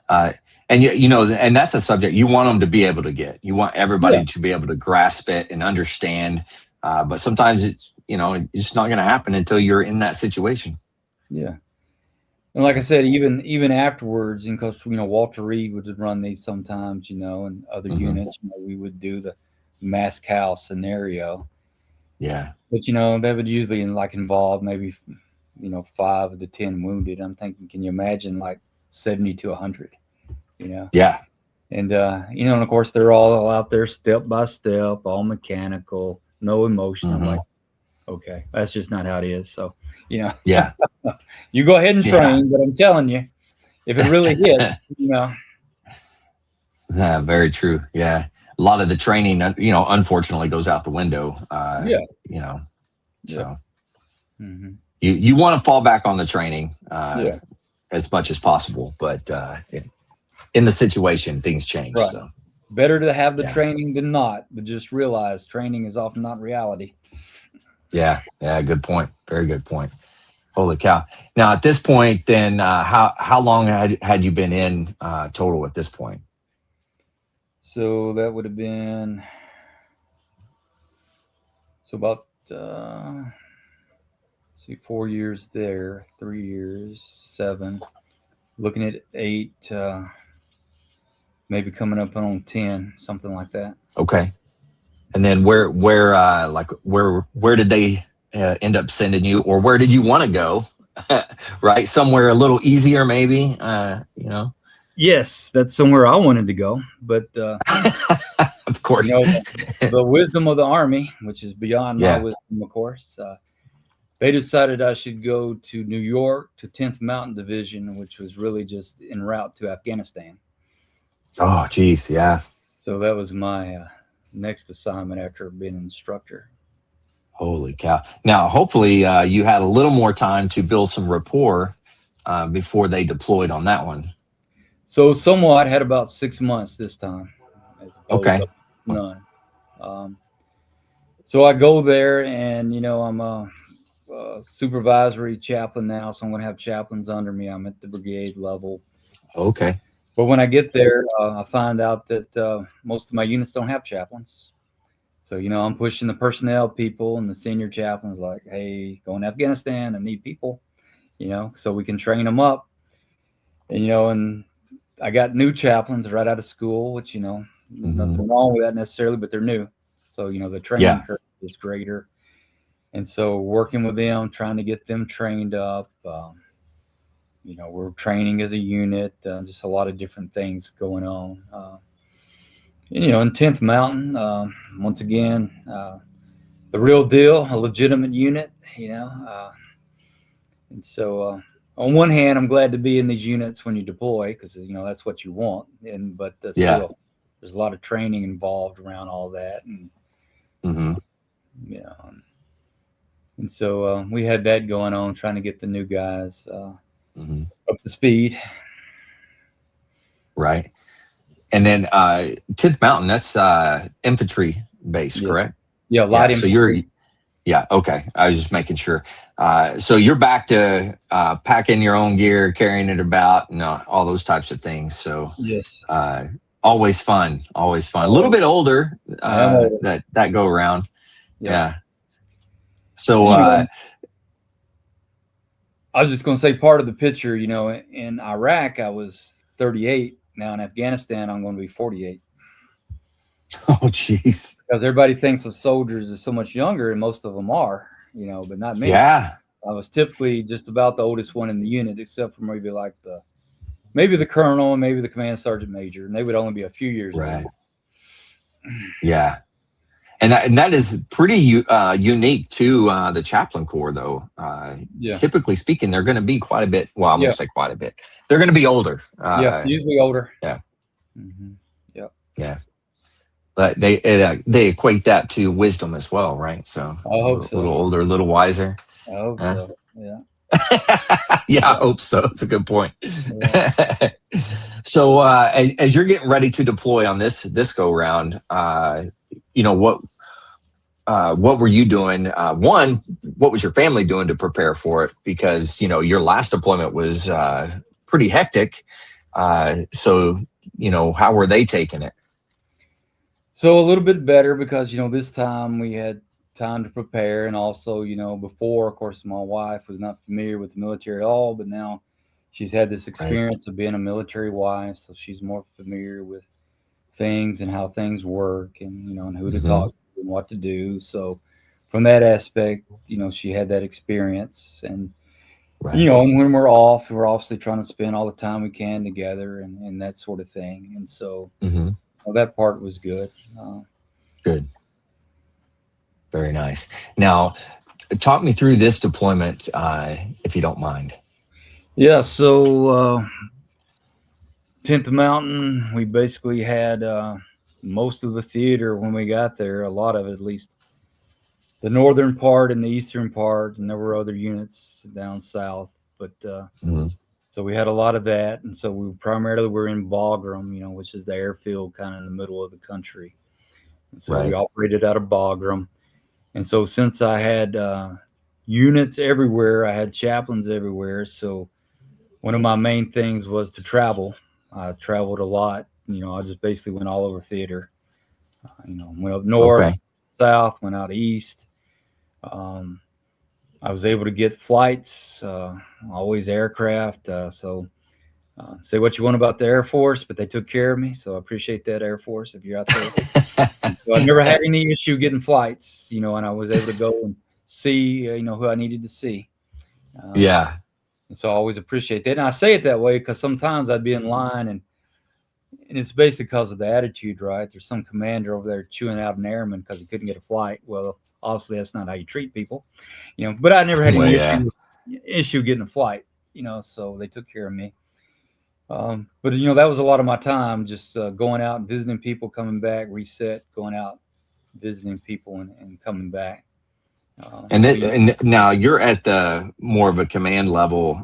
And that's a subject you want them to be able to get. You want everybody to be able to grasp it and understand. But sometimes it's not going to happen until you're in that situation. Yeah. And like I said, even afterwards, because Walter Reed would run these sometimes, and other units, we would do the mass cow scenario. Yeah. But that would usually involve maybe 5 to 10 wounded. I'm thinking, can you imagine 70 to 100? Yeah. And and of course they're all out there step by step, all mechanical, no emotion. I'm like, okay, that's just not how it is. So Yeah. you go ahead and train, but I'm telling you, if it really hits, Yeah, very true. Yeah. A lot of the training, unfortunately goes out the window. So you want to fall back on the training as much as possible, but in the situation, things change. Right. So better to have the training than not, but just realize training is often not reality. Yeah. Good point. Very good point. Holy cow. Now at this point, then how long had you been in total at this point? So that would have been about 4 years there, 3 years, 7, looking at 8, maybe coming up on 10, something like that. Okay. And then where did they end up sending you, or where did you want to go? Right, somewhere a little easier, maybe. Yes, that's somewhere I wanted to go, but of course, the wisdom of the Army, which is beyond my wisdom, of course. They decided I should go to New York to 10th Mountain Division, which was really just en route to Afghanistan. Oh, geez, yeah. So that was my next assignment after being an instructor. Holy cow. Now, hopefully you had a little more time to build some rapport before they deployed on that one. So somewhat, had about 6 months this time. Okay. None. So I go there, and, I'm a supervisory chaplain now, so I'm going to have chaplains under me. I'm at the brigade level. Okay. But when I get there, I find out that most of my units don't have chaplains. So, I'm pushing the personnel people, and the senior chaplain's like, hey, going to Afghanistan, I need people, so we can train them up. And, and I got new chaplains right out of school, which, nothing wrong with that necessarily, but they're new. So, the training curve is greater. And so working with them, trying to get them trained up, we're training as a unit, just a lot of different things going on. In 10th Mountain, once again, the real deal, a legitimate unit, and so on one hand, I'm glad to be in these units when you deploy, because that's what you want. But still, there's a lot of training involved around all that, and And so we had that going on, trying to get the new guys Mm-hmm. up to speed. Right. And then 10th Mountain, that's infantry base, correct? Yeah, light So infantry. okay. I was just making sure. So you're back to packing your own gear, carrying it about, and all those types of things. So Yes. always fun, always fun. A little bit older, older. that go around. Yep. Yeah. So I was just going to say, part of the picture, in Iraq, I was 38. Now in Afghanistan, I'm going to be 48. oh, geez. Because everybody thinks of soldiers as so much younger, and most of them are, but not me. Yeah. I was typically just about the oldest one in the unit, except for maybe like maybe the colonel and maybe the command sergeant major, and they would only be a few years Right. older. Yeah. And that is pretty unique to the chaplain corps, though. Typically speaking, they're going to be quite a bit. Well, I'm going to say quite a bit. They're going to be older. Usually older. Yeah. Mm-hmm. Yep. Yeah. But they equate that to wisdom as well, right? So I hope so. A little older, a little wiser. I hope so. Yeah. Yeah, I hope so. It's a good point. Yeah. So as you're getting ready to deploy on this go round, what were you doing? One, what was your family doing to prepare for it? Because your last deployment was pretty hectic. So how were they taking it? So a little bit better, because this time we had time to prepare, and also before, of course, my wife was not familiar with the military at all, but now she's had this experience of being a military wife, so she's more familiar with things and how things work, and and who to talk to and what to do. So from that aspect, she had that experience, and and when we're off, we're obviously trying to spend all the time we can together, and that sort of thing. And so that part was good. Good. Very nice. Now, talk me through this deployment, if you don't mind. Yeah. So 10th Mountain, we basically had most of the theater when we got there, a lot of it, at least the northern part and the eastern part, and there were other units down south. But so we had a lot of that, and so we primarily were in Bagram, which is the airfield kind of in the middle of the country. And so we operated out of Bagram. And so since I had units everywhere, I had chaplains everywhere. So one of my main things was to travel. I traveled a lot. I just basically went all over theater. Went up north, south, went out east. I was able to get flights, always aircraft. So say what you want about the Air Force, but they took care of me. So I appreciate that, Air Force, if you're out there. So I never had any issue getting flights, and I was able to go and see, who I needed to see. And so I always appreciate that. And I say it that way because sometimes I'd be in line, and it's basically because of the attitude, right? There's some commander over there chewing out an airman because he couldn't get a flight. Well, obviously that's not how you treat people, but I never had any issue getting a flight, so they took care of me. But that was a lot of my time, just going out and visiting people, coming back, reset, going out, visiting people, and coming back. And now you're at the more of a command level,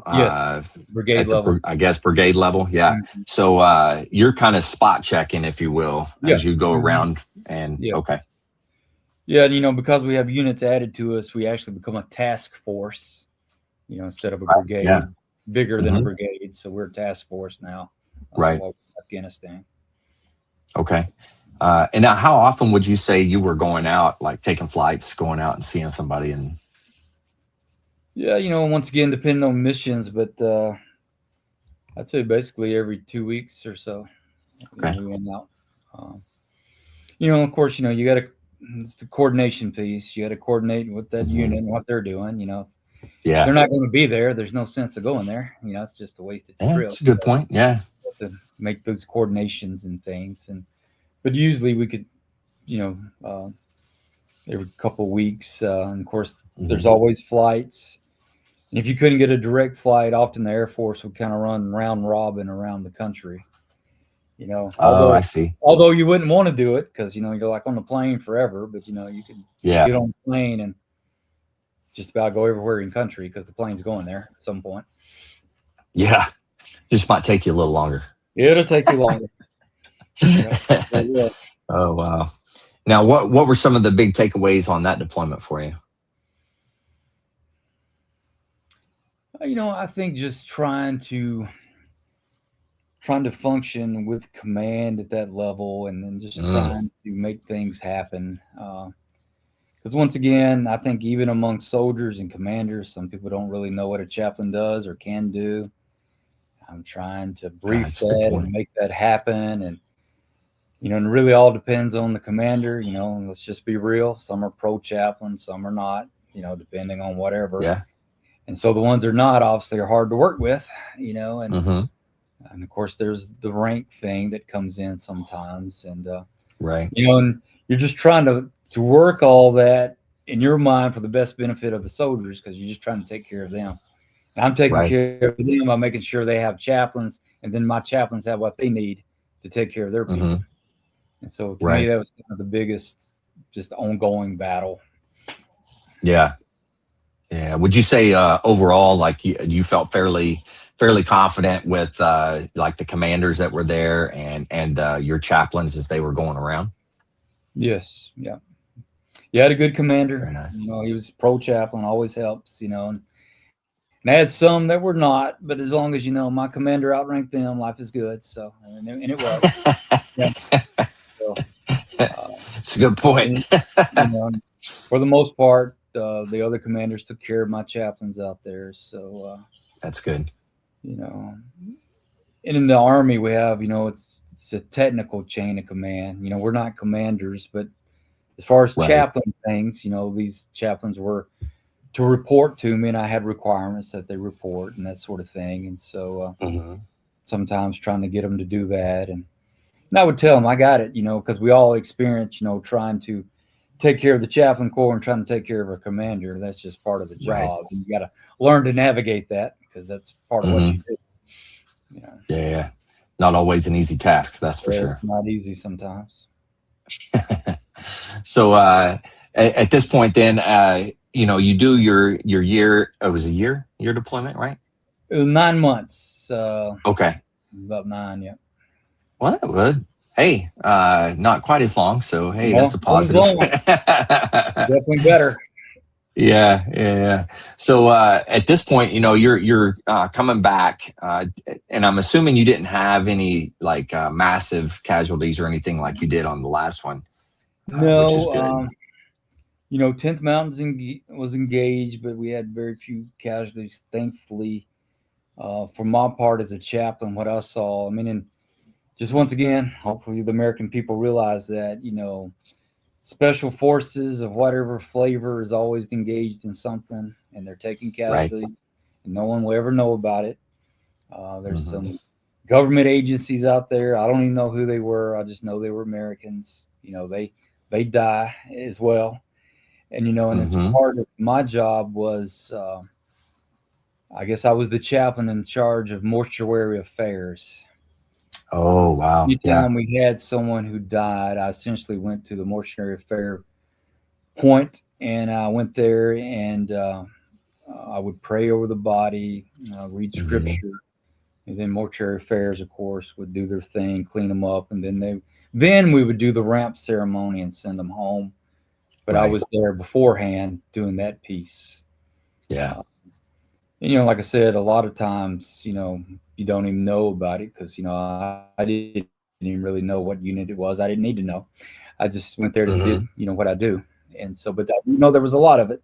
brigade level. I guess brigade level. Yeah. Mm-hmm. So you're kind of spot checking, if you will, as you go around. And Yeah, because we have units added to us, we actually become a task force, instead of a brigade, bigger than a brigade. So we're a task force now, Afghanistan. Okay. And now, how often would you say you were going out, like taking flights, going out and seeing somebody? And once again, depending on missions, but I'd say basically every 2 weeks or so. We went out. Of course, you got to. It's the coordination piece. You got to coordinate with that unit and what they're doing. They're not going to be there. There's no sense of going there. It's just a wasted trip. That's a good point. Yeah, to make those coordinations and things, but usually we could, every couple of weeks. And of course, there's always flights. And if you couldn't get a direct flight, often the Air Force would kind of run round robin around the country. I see. Although you wouldn't want to do it because you're like on the plane forever, but you could get on the plane and just about go everywhere in country because the plane's going there at some point. Yeah, just might take you a little longer. It'll take you longer. Oh wow! Now, what were some of the big takeaways on that deployment for you? I think just trying to function with command at that level, and then just trying to make things happen. Because once again, I think even among soldiers and commanders, some people don't really know what a chaplain does or can do. I'm trying to brief that and make that happen. And, and it really all depends on the commander. Let's just be real. Some are pro chaplain, some are not, depending on whatever. Yeah. And so the ones that are not, obviously, are hard to work with, and and of course there's the rank thing that comes in sometimes. And, right. And you're just trying to work all that in your mind for the best benefit of the soldiers, because you're just trying to take care of them. And I'm taking care of them by making sure they have chaplains, and then my chaplains have what they need to take care of their people. And so to me, that was kind of the biggest, just ongoing battle. Yeah. Yeah. Would you say overall, like you felt fairly confident with like the commanders that were there and your chaplains as they were going around? Yes. Yeah. You had a good commander. Very nice. He was pro chaplain, always helps, and I had some that were not, but as long as, my commander outranked them, life is good. So, and it was. Yeah. So, it's a good point. For the most part, the other commanders took care of my chaplains out there. So that's good. And in the Army, we have, it's a technical chain of command. We're not commanders, but as far as chaplain things, these chaplains were to report to me, and I had requirements that they report and that sort of thing. And so sometimes trying to get them to do that. And I would tell them I got it, because we all experience, trying to take care of the chaplain corps and trying to take care of our commander. That's just part of the job. And you got to learn to navigate that, because that's part of what you do. Yeah. Not always an easy task. That's for sure. It's not easy sometimes. So at this point then, you do your year. It was a year deployment, right? It was 9 months. Okay. About 9, yeah. Well, good. Hey, not quite as long. So, hey, that's a positive. Definitely better. Yeah. So at this point, you're coming back, and I'm assuming you didn't have any like massive casualties or anything like you did on the last one. No, which is good. 10th Mountains was engaged, but we had very few casualties, thankfully. For my part as a chaplain, what I saw, and just once again, hopefully the American people realize that, special forces of whatever flavor is always engaged in something, and they're taking casualties, and no one will ever know about it. There's some government agencies out there. I don't even know who they were. I just know they were Americans. They die as well. And, and it's part of my job was, I guess I was the chaplain in charge of mortuary affairs. Oh, wow. Anytime we had someone who died, I essentially went to the mortuary affair point, and I went there and I would pray over the body, read scripture, and then mortuary affairs, of course, would do their thing, clean them up, and then we would do the ramp ceremony and send them home. But I was there beforehand doing that piece. Yeah. And, like I said, a lot of times, you don't even know about it because, I didn't even really know what unit it was. I didn't need to know. I just went there to do, what I do. And so, but there was a lot of it.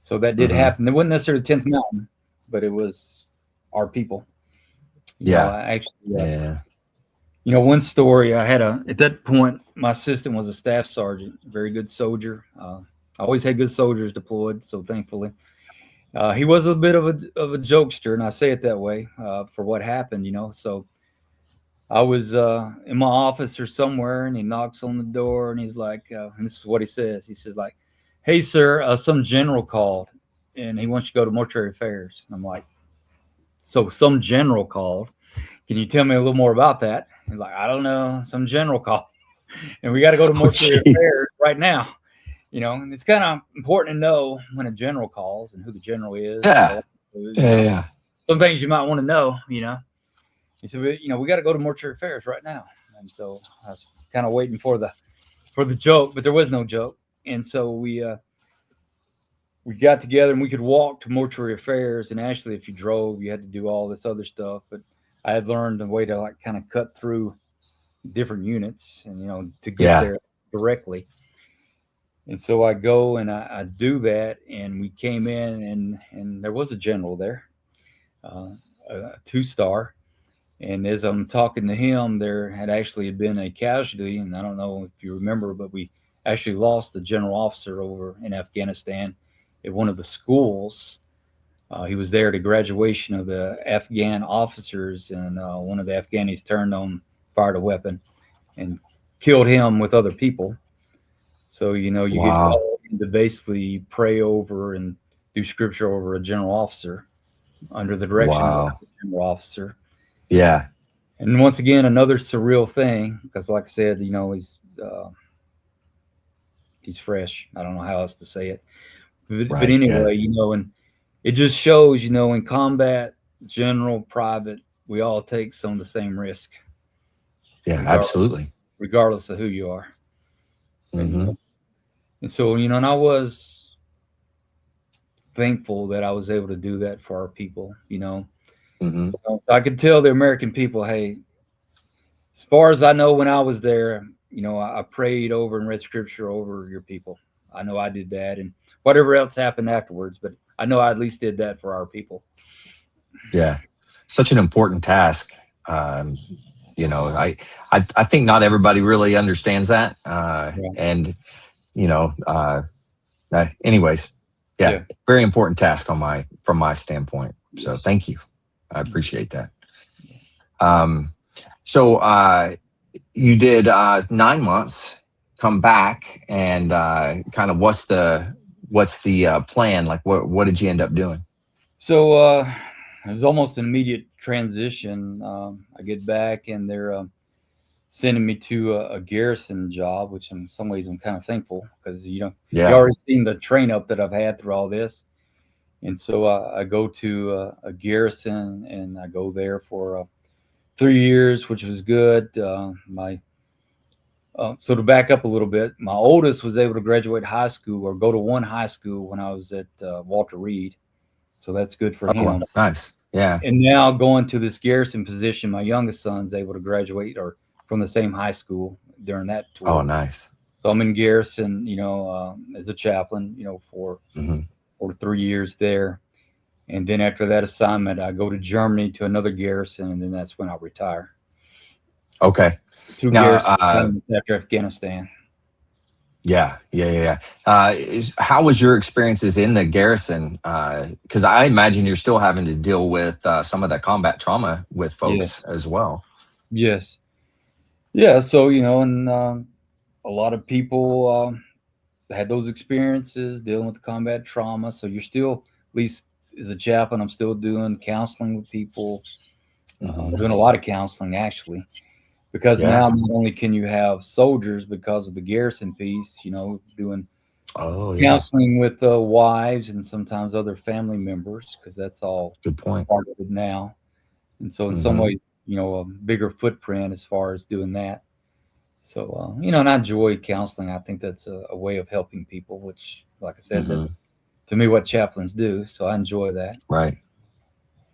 So that did happen. It wasn't necessarily 10th Mountain, but it was our people. One story I had at that point, my assistant was a staff sergeant, very good soldier. I always had good soldiers deployed. So thankfully, he was a bit of a jokester, and I say it that way for what happened, So I was in my office or somewhere, and he knocks on the door, and he's like, and this is what he says. He says, like, "Hey, sir, some general called, and he wants you to go to mortuary affairs." And I'm like, "So some general called? Can you tell me a little more about that?" He's like, "I don't know, some general called, and we got to go to mortuary affairs right now." and it's kind of important to know when a general calls and who the general is. Yeah. Yeah. Some things you might want to know, He said, we got to go to mortuary affairs right now. And so I was kind of waiting for the joke, but there was no joke. And so we got together and we could walk to mortuary affairs. And actually, if you drove, you had to do all this other stuff. But I had learned a way to like kind of cut through different units and, to get there directly. And so I go and I do that. And we came in and there was a general there, a 2-star. And as I'm talking to him, there had actually been a casualty. And I don't know if you remember, but we actually lost a general officer over in Afghanistan at one of the schools. He was there at a graduation of the Afghan officers, and one of the Afghanis fired a weapon and killed him with other people. So, you get called to basically pray over and do scripture over a general officer under the direction of the general officer. Yeah. And once again, another surreal thing, because like I said, he's fresh. I don't know how else to say it. But anyway, and it just shows, in combat, general, private, we all take some of the same risk. Yeah, absolutely. Regardless of who you are. Mm-hmm. And so, and I was thankful that I was able to do that for our people, Mm-hmm. So I could tell the American people, hey, as far as I know, when I was there, I prayed over and read scripture over your people. I know I did that, and whatever else happened afterwards, but I know I at least did that for our people. Yeah, such an important task. I think not everybody really understands that. And anyways, very important task from my standpoint. So thank you. I appreciate that. So you did 9 months, come back, and kind of what's the plan? Like what did you end up doing? So it was almost an immediate transition. I get back and they're sending me to a garrison job, which in some ways I'm kind of thankful because you already seen the train up that I've had through all this. And so I go to a garrison and I go there for 3 years, which was good. So to back up a little bit, my oldest was able to graduate high school or go to one high school when I was at Walter Reed. So that's good for him. Nice. Yeah. And now going to this garrison position, my youngest son's able to graduate or from the same high school during that tour. Oh, nice. So I'm in garrison, as a chaplain, for 3 years there. And then after that assignment, I go to Germany to another garrison, and then that's when I'll retire. Okay. 2 garrisons after Afghanistan. Yeah. How was your experiences in the garrison? Because I imagine you're still having to deal with some of that combat trauma with folks as well. Yes. Yeah. So, and a lot of people had those experiences dealing with the combat trauma. So you're still, at least as a chaplain, I'm still doing counseling with people, doing a lot of counseling actually. Because now not only can you have soldiers because of the garrison piece, doing counseling with wives and sometimes other family members, because that's all good point part of it now. And so in some ways, a bigger footprint as far as doing that. So, and I enjoy counseling. I think that's a way of helping people, which, like I said, that's to me what chaplains do. So I enjoy that. Right.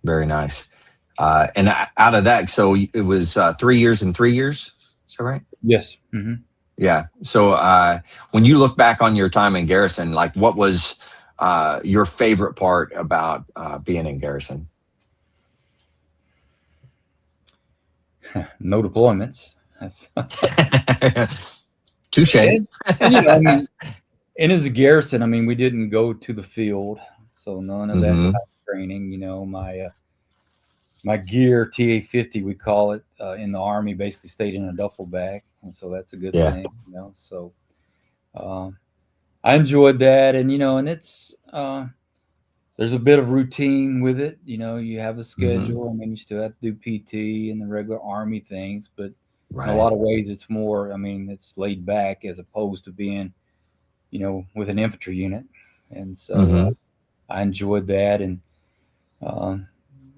Very nice. And out of that, so it was 3 years and 3 years. Is that right? Yes. Mm-hmm. Yeah. So when you look back on your time in garrison, like what was your favorite part about being in garrison? No deployments. Touche. And as a garrison, we didn't go to the field, so none of that type of training. My gear, TA-50, we call it, in the Army, basically stayed in a duffel bag, and so that's a good thing. So I enjoyed that, and and it's there's a bit of routine with it. You have a schedule. You still have to do PT and the regular Army things, but in a lot of ways, it's more. It's laid back as opposed to being with an infantry unit. And so Mm-hmm. I enjoyed that, and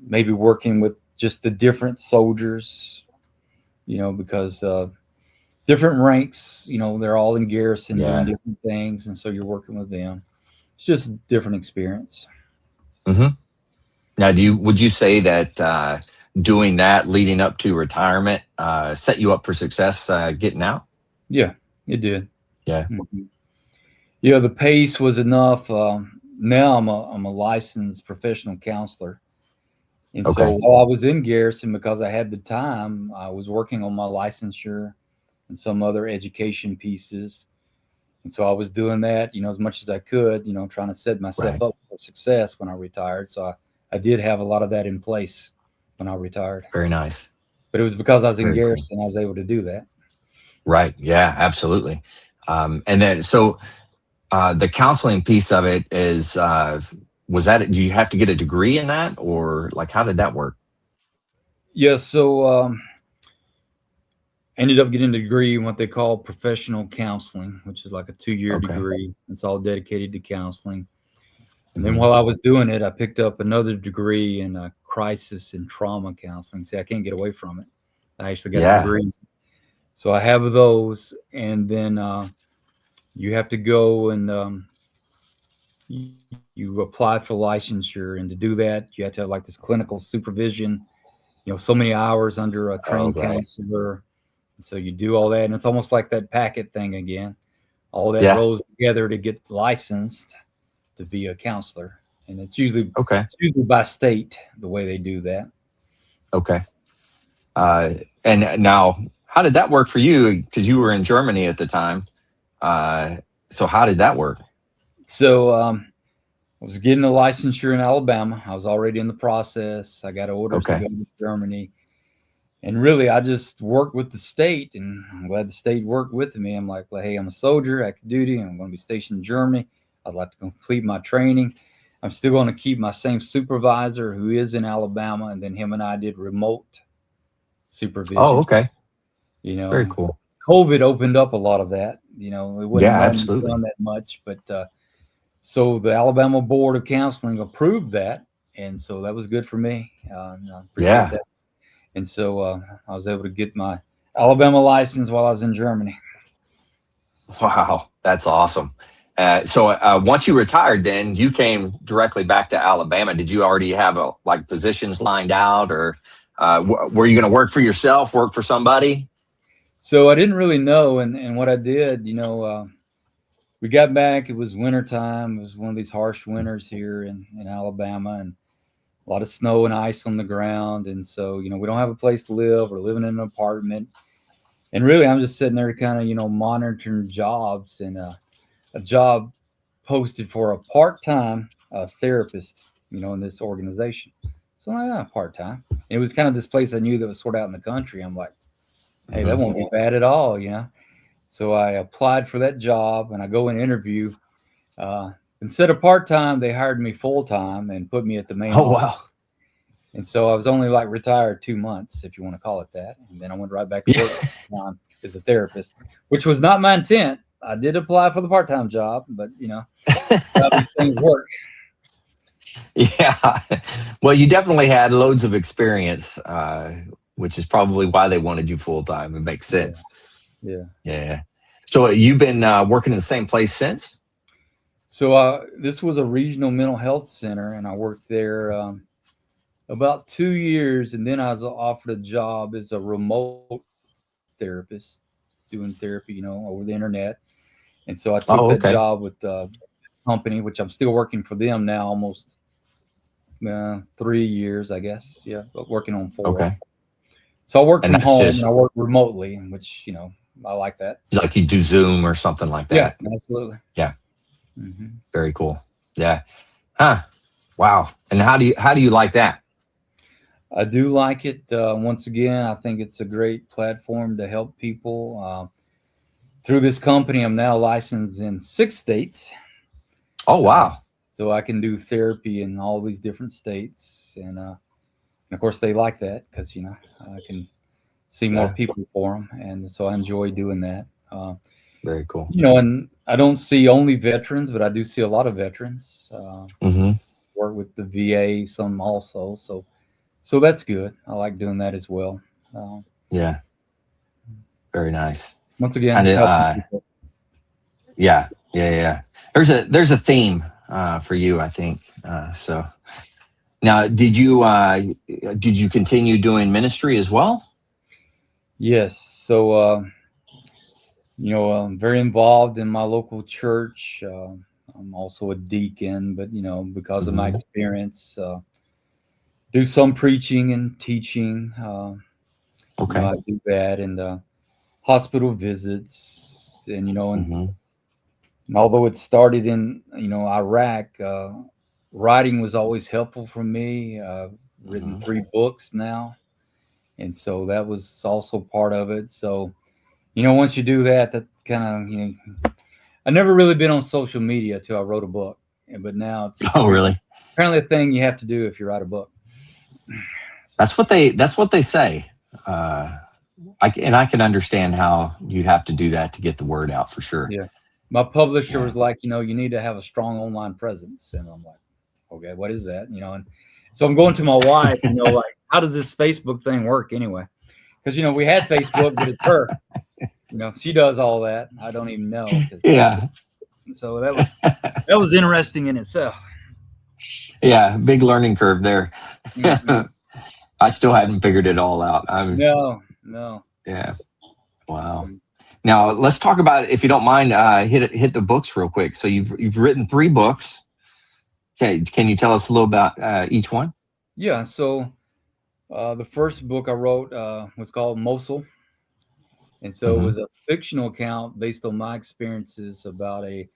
maybe working with just the different soldiers, because different ranks, they're all in garrison doing Yeah. different things. And so you're working with them. It's just a different experience. Mm-hmm. Now, would you say that doing that leading up to retirement set you up for success getting out? Yeah, it did. Yeah. Mhm. Yeah, the pace was enough. Now I'm a licensed professional counselor. And so Okay. while I was in garrison, because I had the time, I was working on my licensure and some other education pieces. And so I was doing that, as much as I could, trying to set myself Right. up for success when I retired. So I did have a lot of that in place when I retired. Very nice. But it was because I was in Very cool. garrison, I was able to do that. Right. Yeah, absolutely. And then, so the counseling piece of it is, was that, do you have to get a degree in that, or like, how did that work? Yeah, so ended up getting a degree in what they call professional counseling, which is like a 2-year Okay. degree. It's all dedicated to counseling. And then Mhm. while I was doing it, I picked up another degree in crisis and trauma counseling. See, I can't get away from it. I actually got a Yeah. degree. So I have those. And then you have to go and you apply for licensure. And to do that, you have to have like this clinical supervision, so many hours under a Oh, trained right. counselor. So you do all that. And it's almost like that packet thing again. All that Yeah. rolls together to get licensed to be a counselor. And Okay. it's usually by state the way they do that. Okay. And now, how did that work for you? Because you were in Germany at the time. So how did that work? So I was getting a licensure in Alabama. I was already in the process. I got orders to Okay. go to Germany. And really, I just worked with the state, and I'm glad the state worked with me. I'm like, well, hey, I'm a soldier, active duty, and I'm going to be stationed in Germany. I'd like to complete my training. I'm still going to keep my same supervisor who is in Alabama, and then him and I did remote Oh, supervision. okay. Very And cool. COVID opened up a lot of that. It wasn't Yeah, done absolutely. that much, but so the Alabama Board of Counseling approved that, and so that was good for me. And I appreciate Yeah. that. And so I was able to get my Alabama license while I was in Germany. Wow. That's awesome. So once you retired, then you came directly back to Alabama. Did you already have like positions lined out, or were you going to work for yourself, work for somebody? So I didn't really know, and what I did, we got back. It was winter time. It was one of these harsh winters here in Alabama, and a lot of snow and ice on the ground. And so, we don't have a place to live. We're living in an apartment. And really, I'm just sitting there kind of, monitoring jobs, and a job posted for a part-time therapist, in this organization. So part-time. It was kind of this place I knew that was sort of out in the country. I'm like, hey, that won't be bad at all. So I applied for that job, and I go and interview. Instead of part-time, they hired me full-time and put me at the main Oh, office. wow. And so I was only like retired 2 months, if you want to call it that. And then I went right back to work as a therapist, which was not my intent. I did apply for the part-time job, but how these things work. Yeah. Well, you definitely had loads of experience, which is probably why they wanted you full time. It makes sense. Yeah. Yeah. So you've been working in the same place since? So this was a regional mental health center, and I worked there about 2 years, and then I was offered a job as a remote therapist doing therapy, over the internet. And so I took Oh, that okay. job with the company, which I'm still working for them now, almost 3 years, I guess. Yeah, but working on 4. Okay. So I work And from that's home, and just I work remotely, which I like that. like you do Zoom or something like Yeah, that. absolutely. Yeah. Mm-hmm. Very cool. Yeah. Huh. Wow. And how do you like that? I do like it. Once again, I think it's a great platform to help people. Through this company, I'm now licensed in 6 states. Oh, wow. So I can do therapy in all these different states. And of course, they like that because, I can see more people for them. And so I enjoy doing that. Very cool. And I don't see only veterans, but I do see a lot of veterans. Mm-hmm. Work with the VA, some also. So that's good. I like doing that as well. Uh, Yeah. Very nice. Once again, Kind of, helping people. yeah. There's a theme for you, I think. So now, did you continue doing ministry as well? Yes. So, I'm very involved in my local church. I'm also a deacon, but because of my Mhm. experience, do some preaching and teaching. Okay. I do that and hospital visits, and Hmm. although it started in Iraq, writing was always helpful for me. I've written Hmm. 3 books now, and so that was also part of it. So once you do that, that kind of I never really been on social media till I wrote a book, but now it's Oh, really? apparently a thing you have to do if you write a book. That's what they say. Uh, I can understand how you'd have to do that to get the word out for sure. Yeah. My publisher Yeah. was like, you need to have a strong online presence. And I'm like, okay, what is that? And so I'm going to my wife, like, how does this Facebook thing work anyway? Because, we had Facebook, but it's her. She does all that. I don't even know. Yeah. So that was interesting in itself. Yeah. Big learning curve there. Mhm. I still hadn't figured it all out. No. Yeah. Wow. Now let's talk about, if you don't mind, hit the books real quick. So you've written 3 books. Okay, can you tell us a little about each one? Yeah. So the first book I wrote was called Mosul. And so it Hmm. was a fictional account based on my experiences about a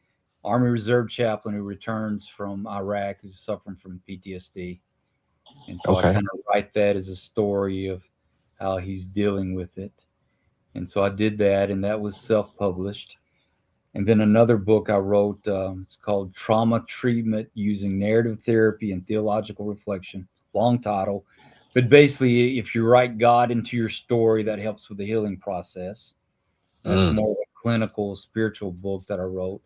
Army Reserve chaplain who returns from Iraq who's suffering from PTSD. And so I Okay. kind of write that as a story of how he's dealing with it. And so I did that, and that was self-published. And then another book I wrote, it's called Trauma Treatment Using Narrative Therapy and Theological Reflection. Long title. But basically, if you write God into your story, that helps with the healing process. That's Mm, more of a clinical, spiritual book that I wrote.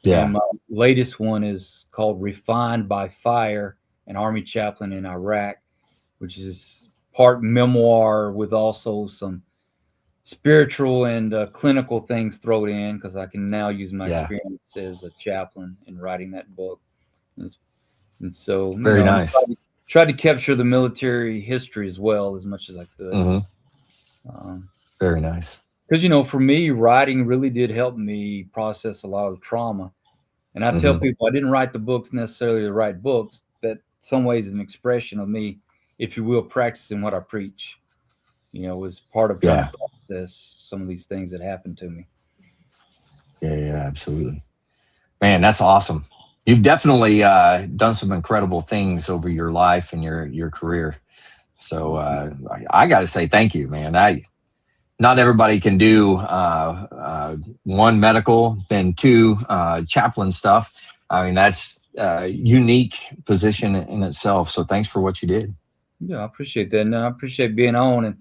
And yeah. my latest one is called Refined by Fire, an Army Chaplain in Iraq, which is part memoir with also some spiritual and clinical things thrown in because I can now use my Yeah. experience as a chaplain in writing that book. And so, Very and nice. tried to capture the military history as well as much as I could. Hmm. Um, Very nice. Because, for me, writing really did help me process a lot of trauma. And I tell Hmm. people I didn't write the books necessarily to write books, that some ways an expression of me, if you will, practicing what I preach, was part of trying Yeah. to process some of these things that happened to me. Yeah. Absolutely. Man, that's awesome. You've definitely done some incredible things over your life and your career. So I got to say thank you, man. Not everybody can do 1, medical, then 2, chaplain stuff. I mean, that's a unique position in itself. So thanks for what you did. Yeah, I appreciate that. And I appreciate being on. And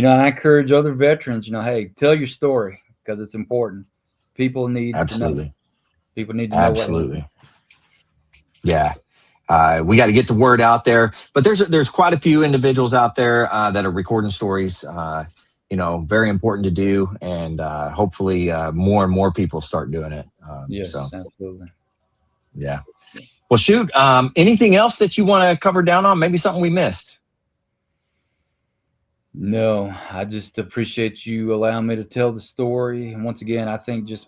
I encourage other veterans, hey, tell your story because it's important. People need to know. Absolutely. People need to know what happened. Absolutely. Yeah. We got to get the word out there, but there's quite a few individuals out there that are recording stories. Very important to do, and hopefully more and more people start doing it. Yes, absolutely. Yeah. Well, shoot. Anything else that you want to cover down on? Maybe something we missed. No, I just appreciate you allowing me to tell the story. And once again, I think just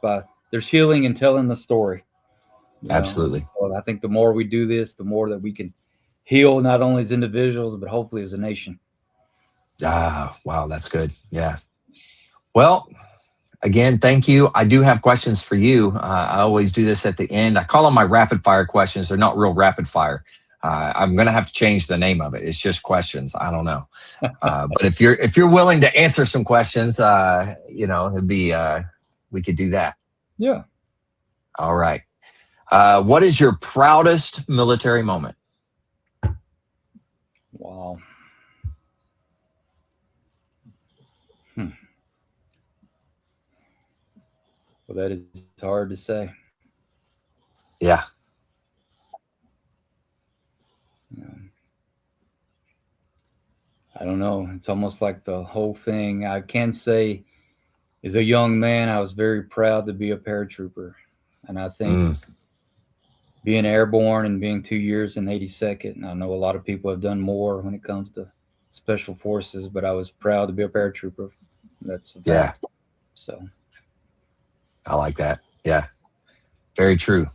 there's healing in telling the story. Absolutely. Well, I think the more we do this, the more that we can heal not only as individuals, but hopefully as a nation. Wow. That's good. Yeah. Well, again, thank you. I do have questions for you. I always do this at the end. I call them my rapid fire questions. They're not real rapid fire. I'm going to have to change the name of it. It's just questions. I don't know. But if you're willing to answer some questions, it'd be, we could do that. Yeah. All right. What is your proudest military moment? Wow. Well, that is hard to say. Yeah. I don't know. It's almost like the whole thing. I can say, as a young man, I was very proud to be a paratrooper. And I think being airborne and being 2 years in 82nd, I know a lot of people have done more when it comes to special forces, but I was proud to be a paratrooper. That's a fact. So I like that. Yeah. Very true.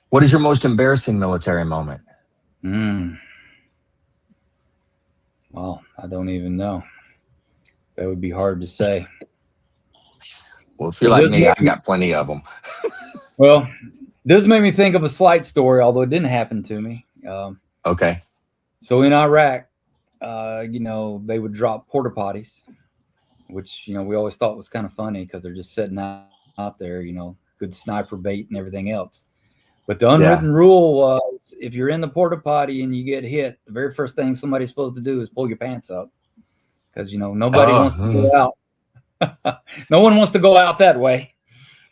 What is your most embarrassing military moment? Well, I don't even know. That would be hard to say. Well, if you're like me, I've got plenty of them. Well, this made me think of a slight story, although it didn't happen to me. Okay. So in Iraq, they would drop porta potties, which, we always thought was kind of funny because they're just sitting out there, good sniper bait and everything else. But the unwritten rule was, if you're in the porta potty and you get hit, the very first thing somebody's supposed to do is pull your pants up, because nobody wants to go out. No one wants to go out that way.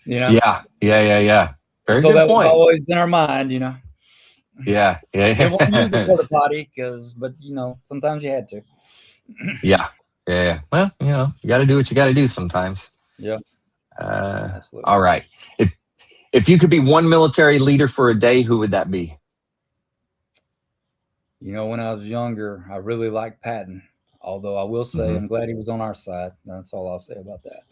Yeah. Very so good that point. was always in our mind. Yeah. They won't use the porta potty but sometimes you had to. Yeah. Well, you got to do what you got to do sometimes. Yeah. All right. If you could be one military leader for a day, who would that be? When I was younger, I really liked Patton. Although I will say, I'm glad he was on our side. That's all I'll say about that.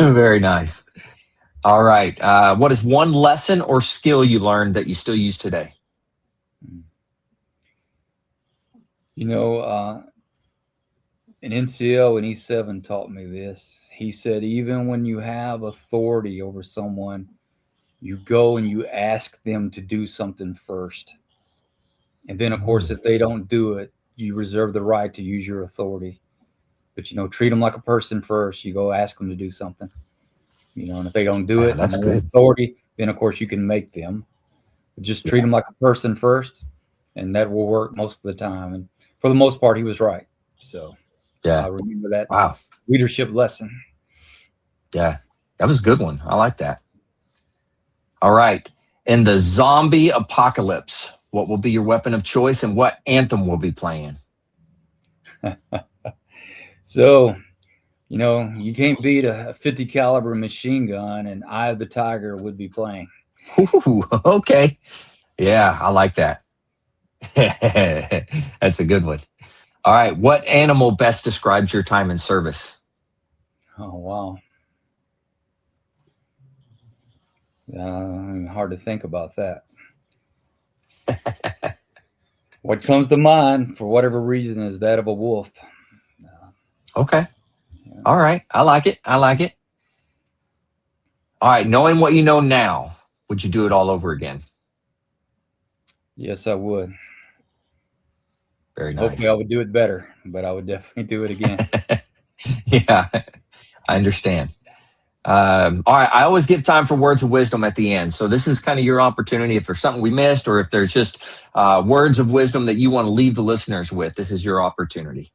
Very nice. All right. What is one lesson or skill you learned that you still use today? An NCO in E7 taught me this. He said, even when you have authority over someone, you go and you ask them to do something first. And then, of course, if they don't do it, you reserve the right to use your authority. But, treat them like a person first. You go ask them to do something. And if they don't do it, that's good. Authority, then, of course, you can make them. But just treat them like a person first, and that will work most of the time. And for the most part, he was right. So, I remember that leadership lesson. Yeah, that was a good one. I like that. All right. In the zombie apocalypse, what will be your weapon of choice and what anthem will be playing? So, you can't beat a 50 caliber machine gun, and Eye of the Tiger would be playing. Ooh, okay. Yeah, I like that. That's a good one. All right. What animal best describes your time in service? Oh, wow. Hard to think about that. What comes to mind, for whatever reason, is that of a wolf. Okay. Yeah. All right. I like it. All right. Knowing what you know now, would you do it all over again? Yes, I would. Very nice. Hopefully I would do it better, but I would definitely do it again. Yeah, I understand. All right. I always give time for words of wisdom at the end. So this is kind of your opportunity. If there's something we missed, or if there's just words of wisdom that you want to leave the listeners with, this is your opportunity.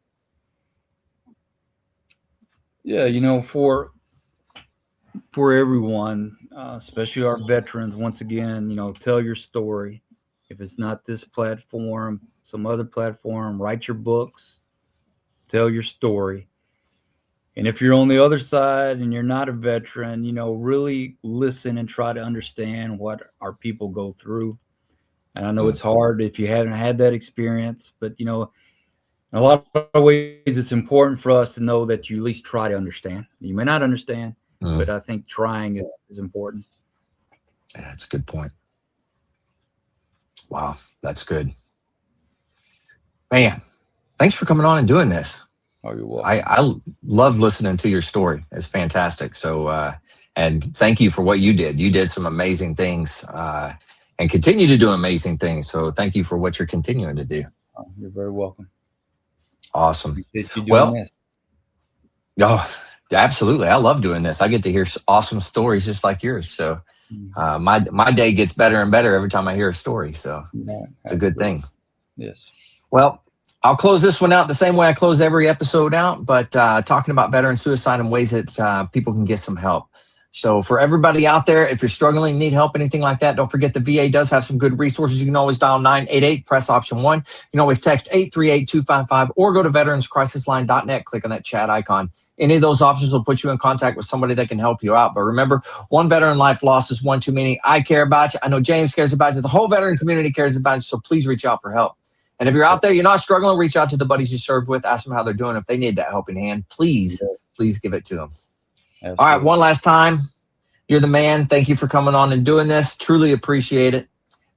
Yeah. For everyone, especially our veterans, once again, tell your story. If it's not this platform, some other platform, write your books, tell your story. And if you're on the other side and you're not a veteran, really listen and try to understand what our people go through. And I know it's hard if you haven't had that experience, but, in a lot of ways, it's important for us to know that you at least try to understand. You may not understand, but I think trying is important. Yeah, that's a good point. Wow, that's good. Man, thanks for coming on and doing this. Oh, you're welcome. I love listening to your story. It's fantastic. So, and thank you for what you did. You did some amazing things and continue to do amazing things. So thank you for what you're continuing to do. Oh, you're very welcome. Awesome. Appreciate you doing this. Oh, absolutely. I love doing this. I get to hear awesome stories just like yours. So my day gets better and better every time I hear a story. So it's a good thing. Yes. Well, I'll close this one out the same way I close every episode out, but talking about veteran suicide and ways that people can get some help. So for everybody out there, if you're struggling, need help, anything like that, don't forget the VA does have some good resources. You can always dial 988, press option 1. You can always text 838-255 or go to veteranscrisisline.net, click on that chat icon. Any of those options will put you in contact with somebody that can help you out. But remember, one veteran life lost is one too many. I care about you. I know James cares about you. The whole veteran community cares about you. So please reach out for help. And if you're out there, you're not struggling, reach out to the buddies you served with, ask them how they're doing. If they need that helping hand, please give it to them. Absolutely. All right, one last time. You're the man. Thank you for coming on and doing this. Truly appreciate it.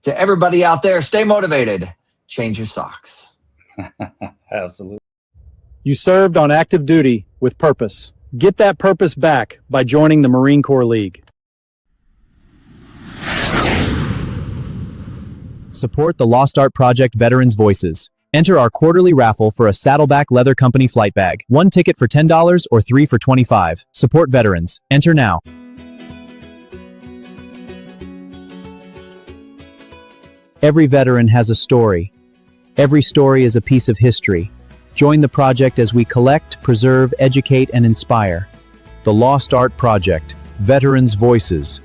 To everybody out there, stay motivated. Change your socks. Absolutely. You served on active duty with purpose. Get that purpose back by joining the Marine Corps League. Support the Lost Art Project Veterans Voices. Enter our quarterly raffle for a Saddleback Leather Company flight bag. 1 ticket for $10 or 3 for $25. Support veterans. Enter now. Every veteran has a story. Every story is a piece of history. Join the project as we collect, preserve, educate, and inspire. The Lost Art Project. Veterans Voices.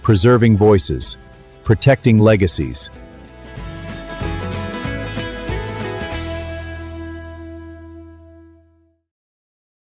Preserving voices. Protecting legacies.